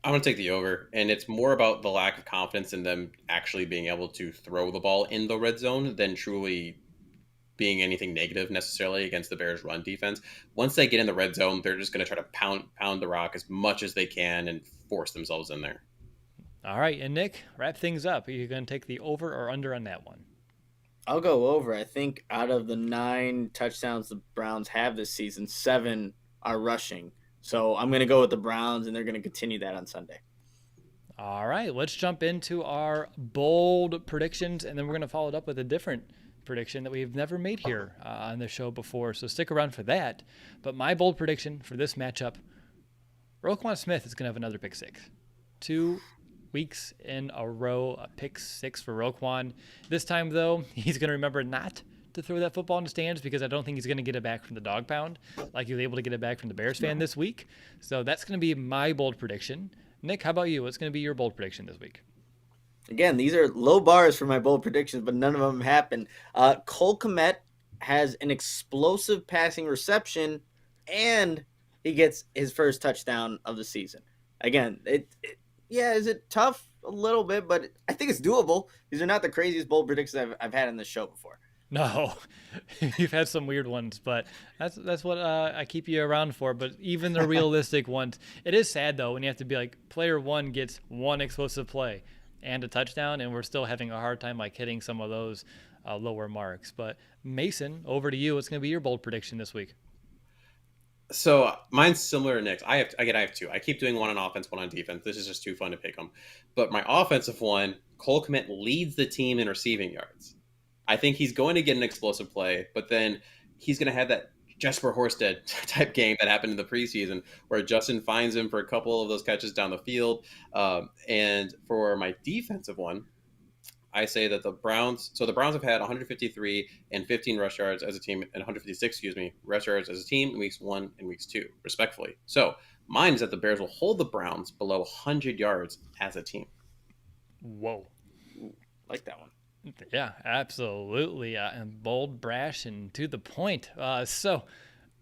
[SPEAKER 3] I'm going to take the over, and it's more about the lack of confidence in them actually being able to throw the ball in the red zone than truly being anything negative necessarily against the Bears' run defense. Once they get in the red zone, they're just going to try to pound the rock as much as they can and force themselves in there.
[SPEAKER 2] All right, and Nick, wrap things up. Are you going to take the over or under on that one?
[SPEAKER 1] I'll go over. I think out of the 9 touchdowns the Browns have this season, 7 are rushing. So I'm going to go with the Browns, and they're going to continue that on Sunday.
[SPEAKER 2] All right, let's jump into our bold predictions, and then we're going to follow it up with a different prediction that we've never made here on the show before. So stick around for that. But my bold prediction for this matchup, Rashad Smith is going to have another pick 6. 2 weeks in a row, a pick 6 for Roquan. This time, though, he's going to remember not to throw that football in the stands because I don't think he's going to get it back from the dog pound like he was able to get it back from the Bears fan this week. So that's going to be my bold prediction. Nick, how about you? What's going to be your bold prediction this week?
[SPEAKER 1] Again, these are low bars for my bold predictions, but none of them happen. Cole Kmet has an explosive passing reception, and he gets his first touchdown of the season. Again, is it tough? A little bit, but I think it's doable. These are not the craziest bold predictions I've had in this show before.
[SPEAKER 2] No, you've had some weird ones, but that's what I keep you around for. But even the realistic ones, it is sad though when you have to be like player one gets one explosive play and a touchdown, and we're still having a hard time like hitting some of those lower marks. But Mason, over to you. What's going to be your bold prediction this week?
[SPEAKER 3] So mine's similar to Nick's. I have two. I keep doing one on offense, one on defense. This is just too fun to pick them. But my offensive one, Cole Kmet leads the team in receiving yards. I think he's going to get an explosive play, but then he's going to have that Jesper Horsted type game that happened in the preseason where Justin finds him for a couple of those catches down the field. And for my defensive one, I say that the Browns. So the Browns have had 153 and 15 rush yards as a team, and 156, rush yards as a team in weeks 1 and weeks 2, respectfully. So mine is that the Bears will hold the Browns below 100 yards as a team.
[SPEAKER 2] Whoa.
[SPEAKER 1] Like that one.
[SPEAKER 2] Yeah, absolutely. And bold, brash, and to the point. So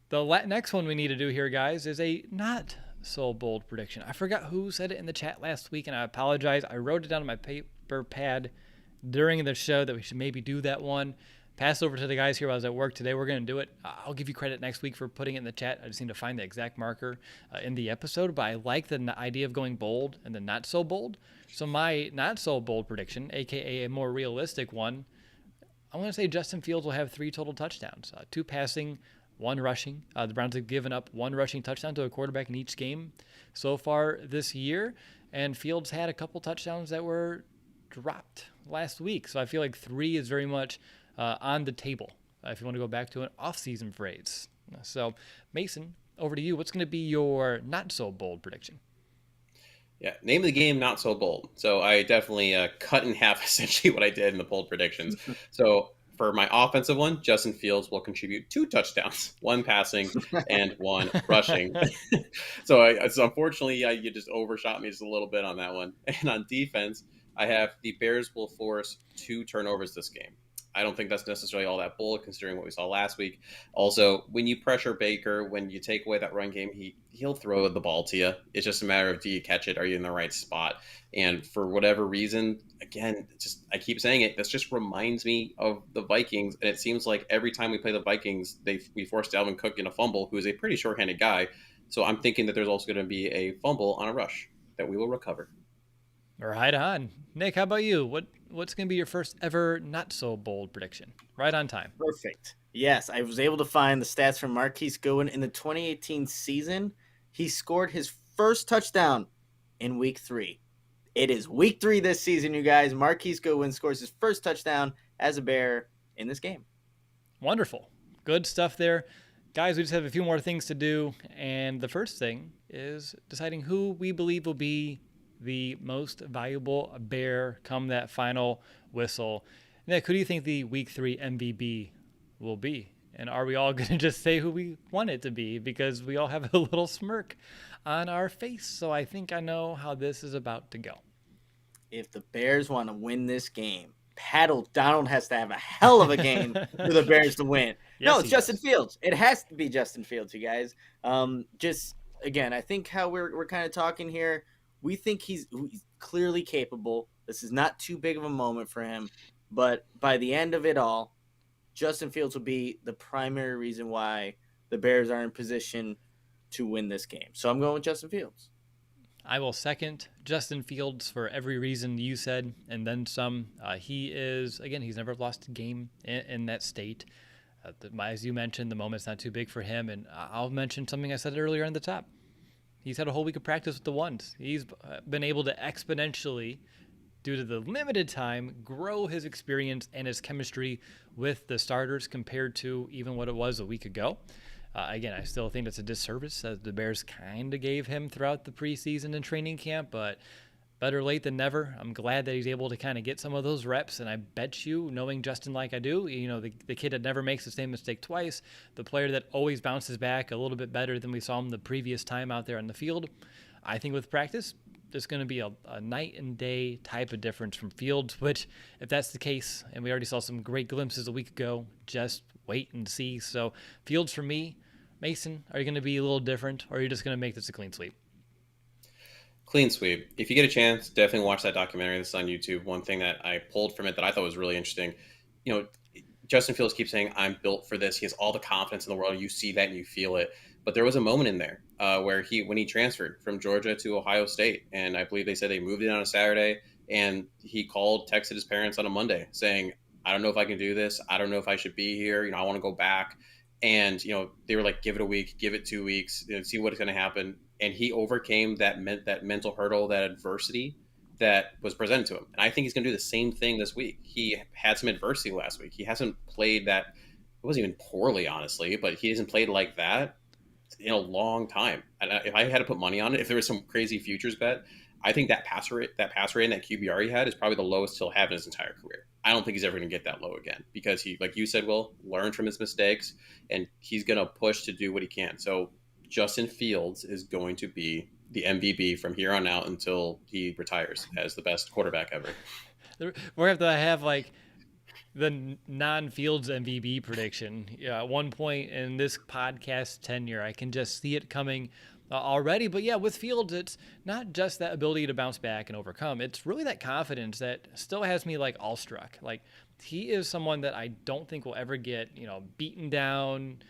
[SPEAKER 2] the next one we need to do here, guys, is a not so bold prediction. I forgot who said it in the chat last week, and I apologize. I wrote it down on my paper pad during the show that we should maybe do that one. Pass over to the guys here while I was at work today. We're going to do it. I'll give you credit next week for putting it in the chat. I just need to find the exact marker in the episode, but I like the idea of going bold and then not so bold. So my not so bold prediction, aka a more realistic one, I'm going to say Justin Fields will have 3 total touchdowns, 2 passing, 1 rushing. The Browns have given up 1 rushing touchdown to a quarterback in each game so far this year, and Fields had a couple touchdowns that were dropped last week. So I feel like 3 is very much on the table if you want to go back to an off-season phrase. So Mason, over to you. What's going to be your not so bold prediction?
[SPEAKER 3] Yeah, name of the game, not so bold. So I definitely cut in half essentially what I did in the bold predictions. So for my offensive one, Justin Fields will contribute 2 touchdowns, 1 passing and 1 rushing. So unfortunately, you just overshot me just a little bit on that one. And on defense, I have the Bears will force 2 turnovers this game. I don't think that's necessarily all that bold considering what we saw last week. Also, when you pressure Baker, when you take away that run game, he'll throw the ball to you. It's just a matter of, do you catch it? Are you in the right spot? And for whatever reason, again, I keep saying it, this just reminds me of the Vikings. And it seems like every time we play the Vikings, we force Dalvin Cook in a fumble, who is a pretty short-handed guy. So I'm thinking that there's also going to be a fumble on a rush that we will recover.
[SPEAKER 2] Right on. Nick, how about you? What's going to be your first ever not so bold prediction? Right on time.
[SPEAKER 1] Perfect. Yes, I was able to find the stats from Marquise Goodwin in the 2018 season. He scored his first touchdown in week 3. It is week 3 this season, you guys. Marquise Goodwin scores his first touchdown as a Bear in this game.
[SPEAKER 2] Wonderful. Good stuff there. Guys, we just have a few more things to do. And the first thing is deciding who we believe will be the most valuable Bear come that final whistle. Nick, who do you think the week 3 MVP will be? And are we all going to just say who we want it to be? Because we all have a little smirk on our face. So I think I know how this is about to go.
[SPEAKER 1] If the Bears want to win this game, Pat O'Donnell has to have a hell of a game for the Bears to win.
[SPEAKER 2] Yes,
[SPEAKER 1] no, it's Justin Fields. It has to be Justin Fields, you guys. Just, again, I think how we're kind of talking here, we think he's clearly capable. This is not too big of a moment for him. But by the end of it all, Justin Fields will be the primary reason why the Bears are in position to win this game. So I'm going with Justin Fields.
[SPEAKER 2] I will second Justin Fields for every reason you said, and then some. He is, again, he's never lost a game in that state. As you mentioned, the moment's not too big for him. And I'll mention something I said earlier in the top. He's had a whole week of practice with the ones. He's been able to exponentially, due to the limited time, grow his experience and his chemistry with the starters compared to even what it was a week ago. Again, I still think it's a disservice that the Bears kind of gave him throughout the preseason and training camp, but better late than never. I'm glad that he's able to kind of get some of those reps, and I bet you, knowing Justin like I do, the kid that never makes the same mistake twice, the player that always bounces back a little bit better than we saw him the previous time out there on the field. I think with practice, there's going to be a night and day type of difference from Fields, which if that's the case, and we already saw some great glimpses a week ago, just wait and see. So Fields for me. Mason, are you going to be a little different, or are you just going to make this a clean sweep?
[SPEAKER 3] Clean sweep. If you get a chance, definitely watch that documentary. This is on YouTube. One thing that I pulled from it that I thought was really interesting, Justin Fields keeps saying, I'm built for this. He has all the confidence in the world. You see that and you feel it. But there was a moment in there where when he transferred from Georgia to Ohio State, and I believe they said they moved in on a Saturday, and he texted his parents on a Monday saying, I don't know if I can do this. I don't know if I should be here. I want to go back. And, they were like, give it a week, give it 2 weeks, see what's going to happen. And he overcame that mental hurdle, that adversity that was presented to him. And I think he's going to do the same thing this week. He had some adversity last week. He hasn't played that. It wasn't even poorly, honestly, but he hasn't played like that in a long time. And if I had to put money on it, if there was some crazy futures bet, I think that pass rate and that QBR he had is probably the lowest he'll have in his entire career. I don't think he's ever going to get that low again because he, like you said, Will, learned from his mistakes and he's going to push to do what he can. So Justin Fields is going to be the MVP from here on out until he retires as the best quarterback ever.
[SPEAKER 2] We're going to have like the non-Fields MVP prediction. Yeah, at one point in this podcast tenure, I can just see it coming already. But yeah, with Fields, it's not just that ability to bounce back and overcome. It's really that confidence that still has me like awestruck. Like he is someone that I don't think will ever get, beaten down.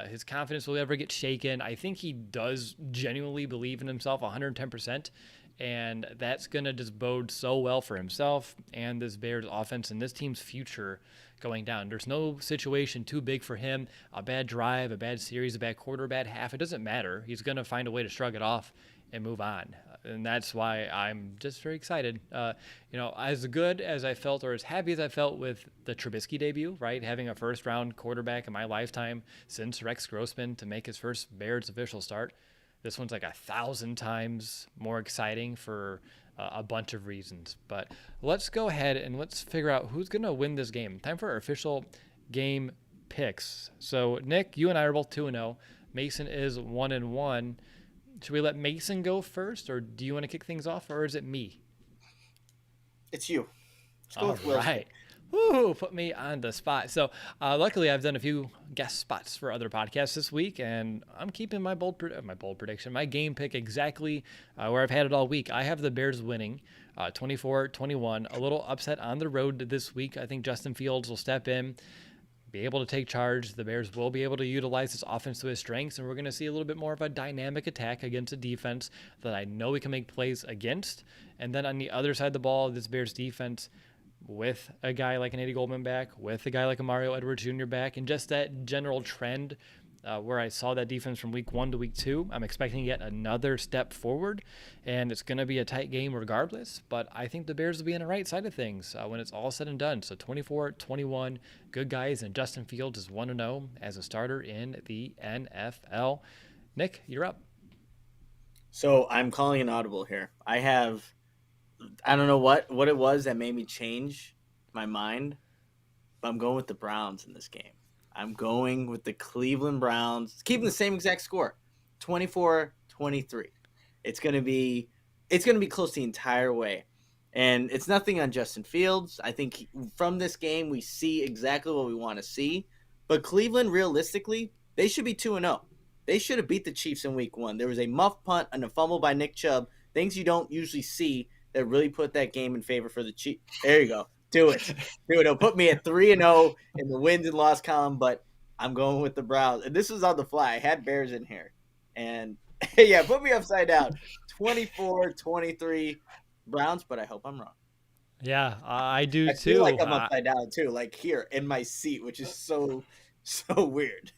[SPEAKER 2] His confidence will ever get shaken. I think he does genuinely believe in himself 110%. And that's going to just bode so well for himself and this Bears offense and this team's future going down. There's no situation too big for him. A bad drive, a bad series, a bad quarter, a bad half. It doesn't matter. He's going to find a way to shrug it off and move on. And that's why I'm just very excited. As good as I felt or as happy as I felt with the Trubisky debut, right? Having a first-round quarterback in my lifetime since Rex Grossman to make his first Bears official start. This one's like 1,000 times more exciting for a bunch of reasons. But let's go ahead and let's figure out who's going to win this game. Time for our official game picks. So, Nick, you and I are both 2-0. Mason is 1-1. Should we let Mason go first, or do you want to kick things off, or is it me?
[SPEAKER 1] It's you.
[SPEAKER 2] All right. Woo, put me on the spot. So luckily I've done a few guest spots for other podcasts this week, and I'm keeping my bold prediction, my game pick exactly where I've had it all week. I have the Bears winning 24-21, a little upset on the road this week. I think Justin Fields will step in, be able to take charge. The Bears will be able to utilize this offense to his strengths, and we're going to see a little bit more of a dynamic attack against a defense that I know we can make plays against. And then on the other side of the ball, this Bears defense, with a guy like an Eddie Goldman back, with a guy like a Mario Edwards Jr. back, and just that general trend where I saw that defense from week 1 to week 2, I'm expecting yet another step forward, and it's going to be a tight game regardless, but I think the Bears will be on the right side of things when it's all said and done. So 24-21, good guys, and Justin Fields is 1-0 as a starter in the NFL. Nick, you're up.
[SPEAKER 1] So I'm calling an audible here. I don't know what it was that made me change my mind, but I'm going with the Browns in this game. I'm going with the Cleveland Browns, keeping the same exact score, 24-23. It's going to be close the entire way. And it's nothing on Justin Fields. I think from this game we see exactly what we want to see. But Cleveland, realistically, they should be 2-0. They should have beat the Chiefs in week 1. There was a muff punt and a fumble by Nick Chubb, things you don't usually see that really put that game in favor for the Chiefs. There you go. Do it. It'll put me at 3-0 in the wins and loss column, but I'm going with the Browns. And this was on the fly. I had Bears in here. And, yeah, put me upside down. 24-23 Browns, but I hope I'm wrong.
[SPEAKER 2] Yeah, I do too.
[SPEAKER 1] I feel like I'm upside down too, like here in my seat, which is so weird.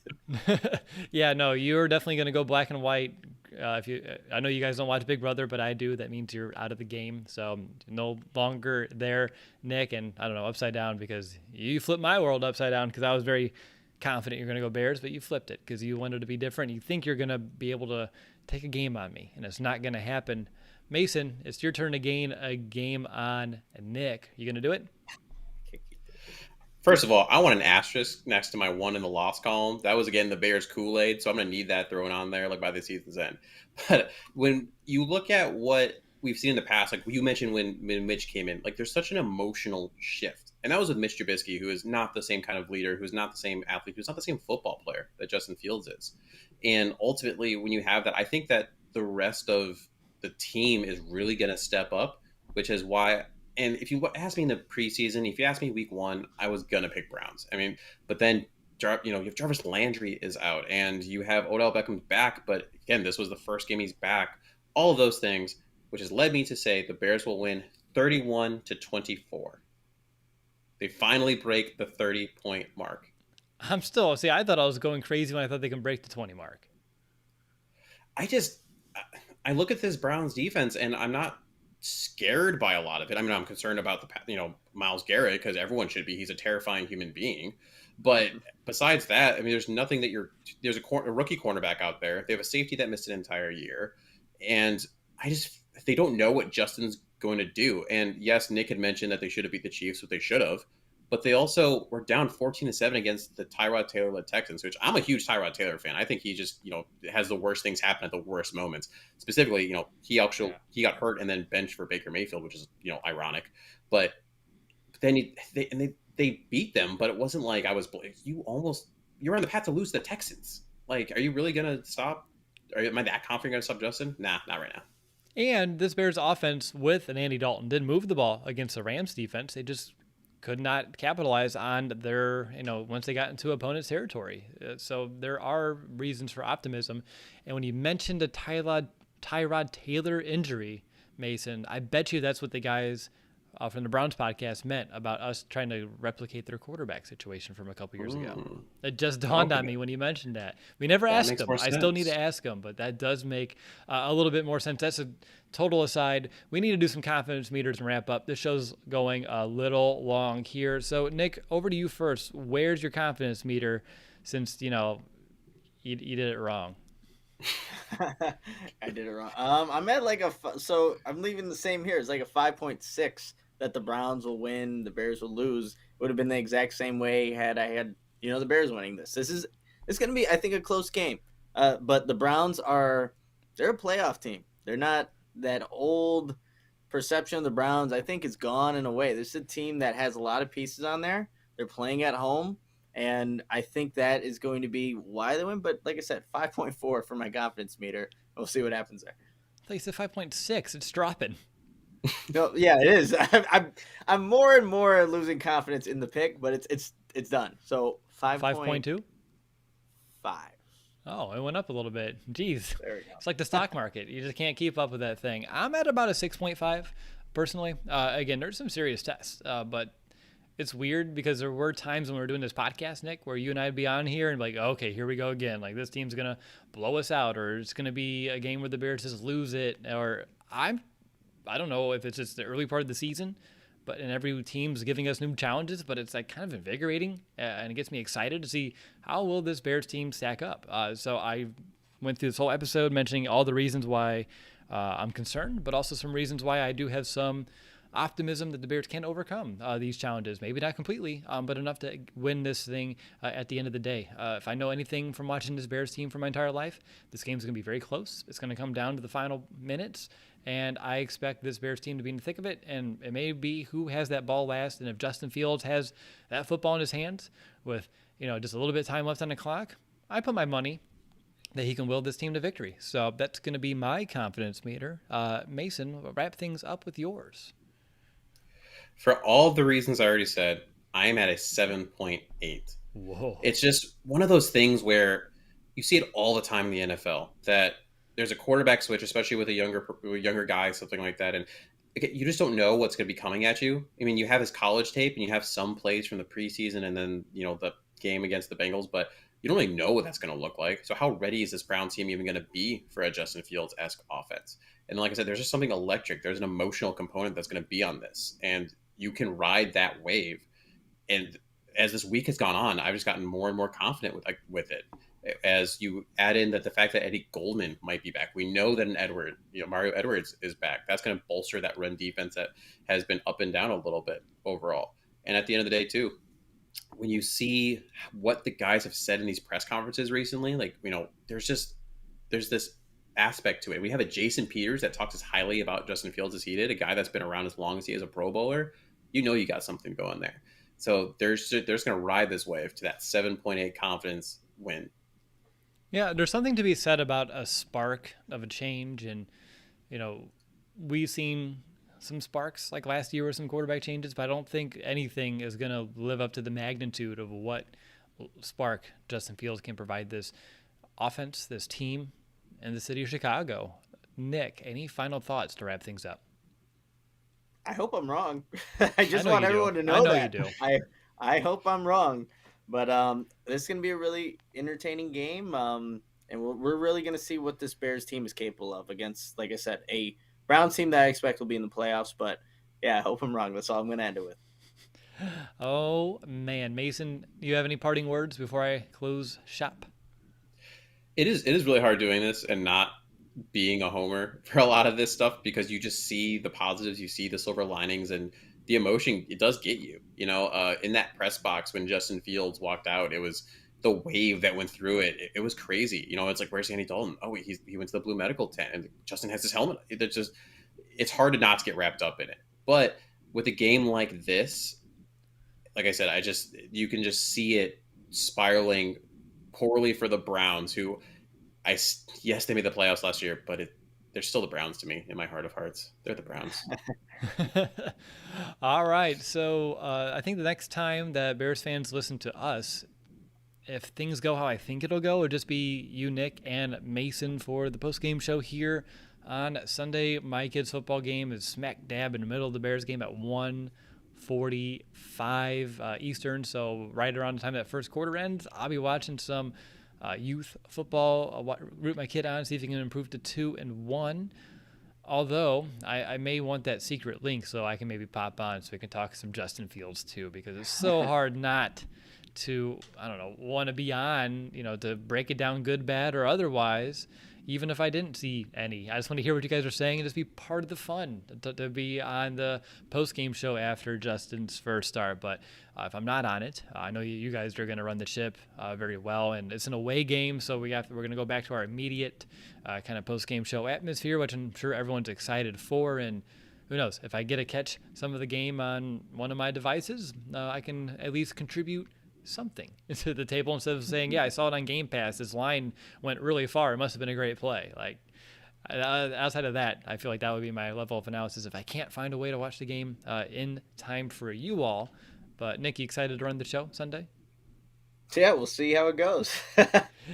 [SPEAKER 2] Yeah, no, you're definitely going to go black and white. I know you guys don't watch Big Brother, but I do. That means you're out of the game. So no longer there, Nick. And I don't know, upside down, because you flipped my world upside down, because I was very confident you're going to go Bears, but you flipped it because you wanted to be different. You think you're going to be able to take a game on me, and it's not going to happen. Mason, it's your turn to gain a game on Nick. You going to do it?
[SPEAKER 3] First of all, I want an asterisk next to my 1 in the loss column. That was, again, the Bears Kool-Aid, so I'm going to need that thrown on there, like, by the season's end. But when you look at what we've seen in the past, like you mentioned when Mitch came in, like, there's such an emotional shift. And that was with Mitch Trubisky, who is not the same kind of leader, who's not the same athlete, who's not the same football player that Justin Fields is. And ultimately, when you have that, I think that the rest of the team is really going to step up, which is why And if you asked me in the preseason, if you asked me week 1, I was gonna pick Browns. I mean, but then you have Jarvis Landry is out, and you have Odell Beckham's back. But again, this was the first game he's back. All of those things, which has led me to say the Bears will win 31-24. They finally break the 30-point mark.
[SPEAKER 2] I thought I was going crazy when I thought they can break the 20 mark.
[SPEAKER 3] I look at this Browns defense and I'm not scared by a lot of it. I mean, I'm concerned about Myles Garrett, because everyone should be. He's a terrifying human being. But besides that, I mean, there's nothing that there's a rookie cornerback out there. They have a safety that missed an entire year. And they don't know what Justin's going to do. And yes, Nick had mentioned that they should have beat the Chiefs, what they should have. But they also were down 14-7 against the Tyrod Taylor-led Texans, which I'm a huge Tyrod Taylor fan. I think he just, has the worst things happen at the worst moments. Specifically, he got hurt and then benched for Baker Mayfield, which is, ironic. But then they beat them, but it wasn't like you're on the path to lose the Texans. Like, are you really going to stop? Am I that confident going to stop Justin? Nah, not right now.
[SPEAKER 2] And this Bears offense with an Andy Dalton did move the ball against the Rams defense. They just could not capitalize on their, once they got into opponent's territory. So there are reasons for optimism. And when you mentioned a Tyrod Taylor injury, Mason, I bet you that's what the guys from the Browns podcast meant about us trying to replicate their quarterback situation from a couple years ago. It just dawned on me when you mentioned that. We never asked them. I still need to ask them, but that does make a little bit more sense. That's a total aside. We need to do some confidence meters and wrap up. This show's going a little long here. So, Nick, over to you first. Where's your confidence meter since, you did it wrong?
[SPEAKER 1] I did it wrong. I'm at I'm leaving the same here. It's like a 5.6 that the Browns will win, the Bears will lose. It would have been the exact same way had I had, the Bears winning this. It's going to be, I think, a close game. But the Browns they're a playoff team. They're not that old perception of the Browns, I think, is gone in a way. This is a team that has a lot of pieces on there. They're playing at home. And I think that is going to be why they win. But like I said, 5.4 for my confidence meter. We'll see what happens there.
[SPEAKER 2] I thought you said 5.6. It's dropping.
[SPEAKER 1] No, yeah, it is. I'm more and more losing confidence in the pick, but it's done. So
[SPEAKER 2] 5.2?
[SPEAKER 1] 5.
[SPEAKER 2] Oh, it went up a little bit. Jeez.
[SPEAKER 1] There we go.
[SPEAKER 2] It's like the stock market. You just can't keep up with that thing. I'm at about a 6.5 personally. Again, there's some serious tests, but it's weird because there were times when we were doing this podcast, Nick, where you and I'd be on here and be like, okay, here we go again. Like, this team's going to blow us out, or it's going to be a game where the Bears just lose it. Or I don't know if it's just the early part of the season, and every team's giving us new challenges, but it's like kind of invigorating, and it gets me excited to see how will this Bears team stack up. So I went through this whole episode mentioning all the reasons why I'm concerned, but also some reasons why I do have some optimism that the Bears can overcome these challenges. Maybe not completely, but enough to win this thing at the end of the day. If I know anything from watching this Bears team for my entire life, this game's going to be very close. It's going to come down to the final minutes, and I expect this Bears team to be in the thick of it, and it may be who has that ball last. And if Justin Fields has that football in his hands with just a little bit of time left on the clock, I put my money that he can will this team to victory. So that's going to be my confidence meter. Mason, wrap things up with yours.
[SPEAKER 3] For all the reasons I already said, I'm at a 7.8.
[SPEAKER 2] Whoa.
[SPEAKER 3] It's just one of those things where you see it all the time in the NFL, that there's a quarterback switch, especially with a younger guy, something like that. And you just don't know what's going to be coming at you. I mean, you have his college tape and you have some plays from the preseason and then, the game against the Bengals, but you don't really know what that's going to look like. So how ready is this Brown team even going to be for a Justin Fields-esque offense? And like I said, there's just something electric. There's an emotional component that's going to be on this. And you can ride that wave. And as this week has gone on, I've just gotten more and more confident with it. As you add in that the fact that Eddie Goldman might be back, we know that Mario Edwards is back. That's going to bolster that run defense that has been up and down a little bit overall. And at the end of the day, too, when you see what the guys have said in these press conferences recently, there's this aspect to it. We have a Jason Peters that talks as highly about Justin Fields as he did, a guy that's been around as long as he is, a Pro Bowler. You got something going there. So there's going to ride this wave to that 7.8 confidence win.
[SPEAKER 2] Yeah, there's something to be said about a spark of a change. And, we've seen some sparks like last year with some quarterback changes, but I don't think anything is going to live up to the magnitude of what spark Justin Fields can provide this offense, this team, and the city of Chicago. Nick, any final thoughts to wrap things up?
[SPEAKER 1] I hope I'm wrong. I just
[SPEAKER 2] know
[SPEAKER 1] want
[SPEAKER 2] you do.
[SPEAKER 1] everyone to know
[SPEAKER 2] I know
[SPEAKER 1] that.
[SPEAKER 2] you do.
[SPEAKER 1] I hope I'm wrong. But this is going to be a really entertaining game. And we're really going to see what this Bears team is capable of against, like I said, a Browns team that I expect will be in the playoffs. But, yeah, I hope I'm wrong. That's all I'm going to end it with.
[SPEAKER 2] Oh, man. Mason, do you have any parting words before I close shop?
[SPEAKER 3] It is really hard doing this and not being a homer for a lot of this stuff, because you just see the positives, you see the silver linings, and the emotion, it does get you. In that press box when Justin Fields walked out, it was the wave that went through it. It was crazy. It's like, where's Andy Dalton? Oh, he went to the blue medical tent, and Justin has his helmet. It's hard to not get wrapped up in it. But with a game like this, like I said, you can just see it spiraling poorly for the Browns, who yes, they made the playoffs last year, but they're still the Browns to me in my heart of hearts. They're the Browns.
[SPEAKER 2] All right. So I think the next time that Bears fans listen to us, if things go how I think it'll go, it'll just be you, Nick, and Mason for the post-game show here on Sunday. My kids' football game is smack dab in the middle of the Bears game at 1:45 Eastern. So right around the time that first quarter ends, I'll be watching some youth football. I'll root my kid on, see if he can improve to 2-1. Although I may want that secret link so I can maybe pop on so we can talk some Justin Fields too, because it's so hard not to, want to be on, to break it down good, bad, or otherwise, even if I didn't see any. I just want to hear what you guys are saying and just be part of the fun, to be on the post-game show after Justin's first start. But if I'm not on it, I know you guys are going to run the ship very well, and it's an away game, so we're going to go back to our immediate kind of post-game show atmosphere, which I'm sure everyone's excited for. And who knows, if I get to catch some of the game on one of my devices, I can at least contribute something to the table instead of saying, yeah, I saw it on Game Pass, this line went really far, it must have been a great play. Like, outside of that, I feel like that would be my level of analysis if I can't find a way to watch the game in time for you all. But Nick, you excited to run the show Sunday?
[SPEAKER 1] Yeah, we'll see how it goes.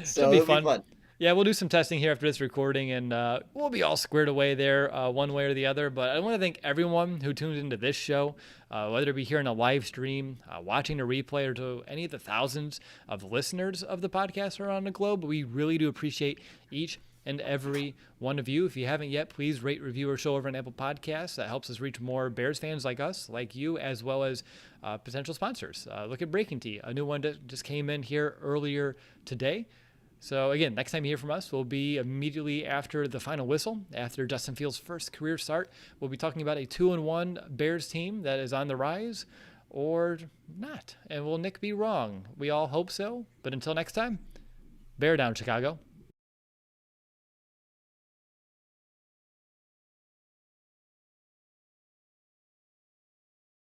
[SPEAKER 2] So it'll be fun. Yeah, we'll do some testing here after this recording, and we'll be all squared away there one way or the other. But I want to thank everyone who tuned into this show, whether it be here in a live stream, watching a replay, or to any of the thousands of listeners of the podcast around the globe. We really do appreciate each and every one of you. If you haven't yet, please rate, review, or show over on Apple Podcasts. That helps us reach more Bears fans like us, like you, as well as potential sponsors. Look at Breaking Tea, a new one that just came in here earlier today. So again, next time you hear from us will be immediately after the final whistle, after Justin Fields' first career start. We'll be talking about a 2-1 Bears team that is on the rise or not. And will Nick be wrong? We all hope so. But until next time, bear down, Chicago.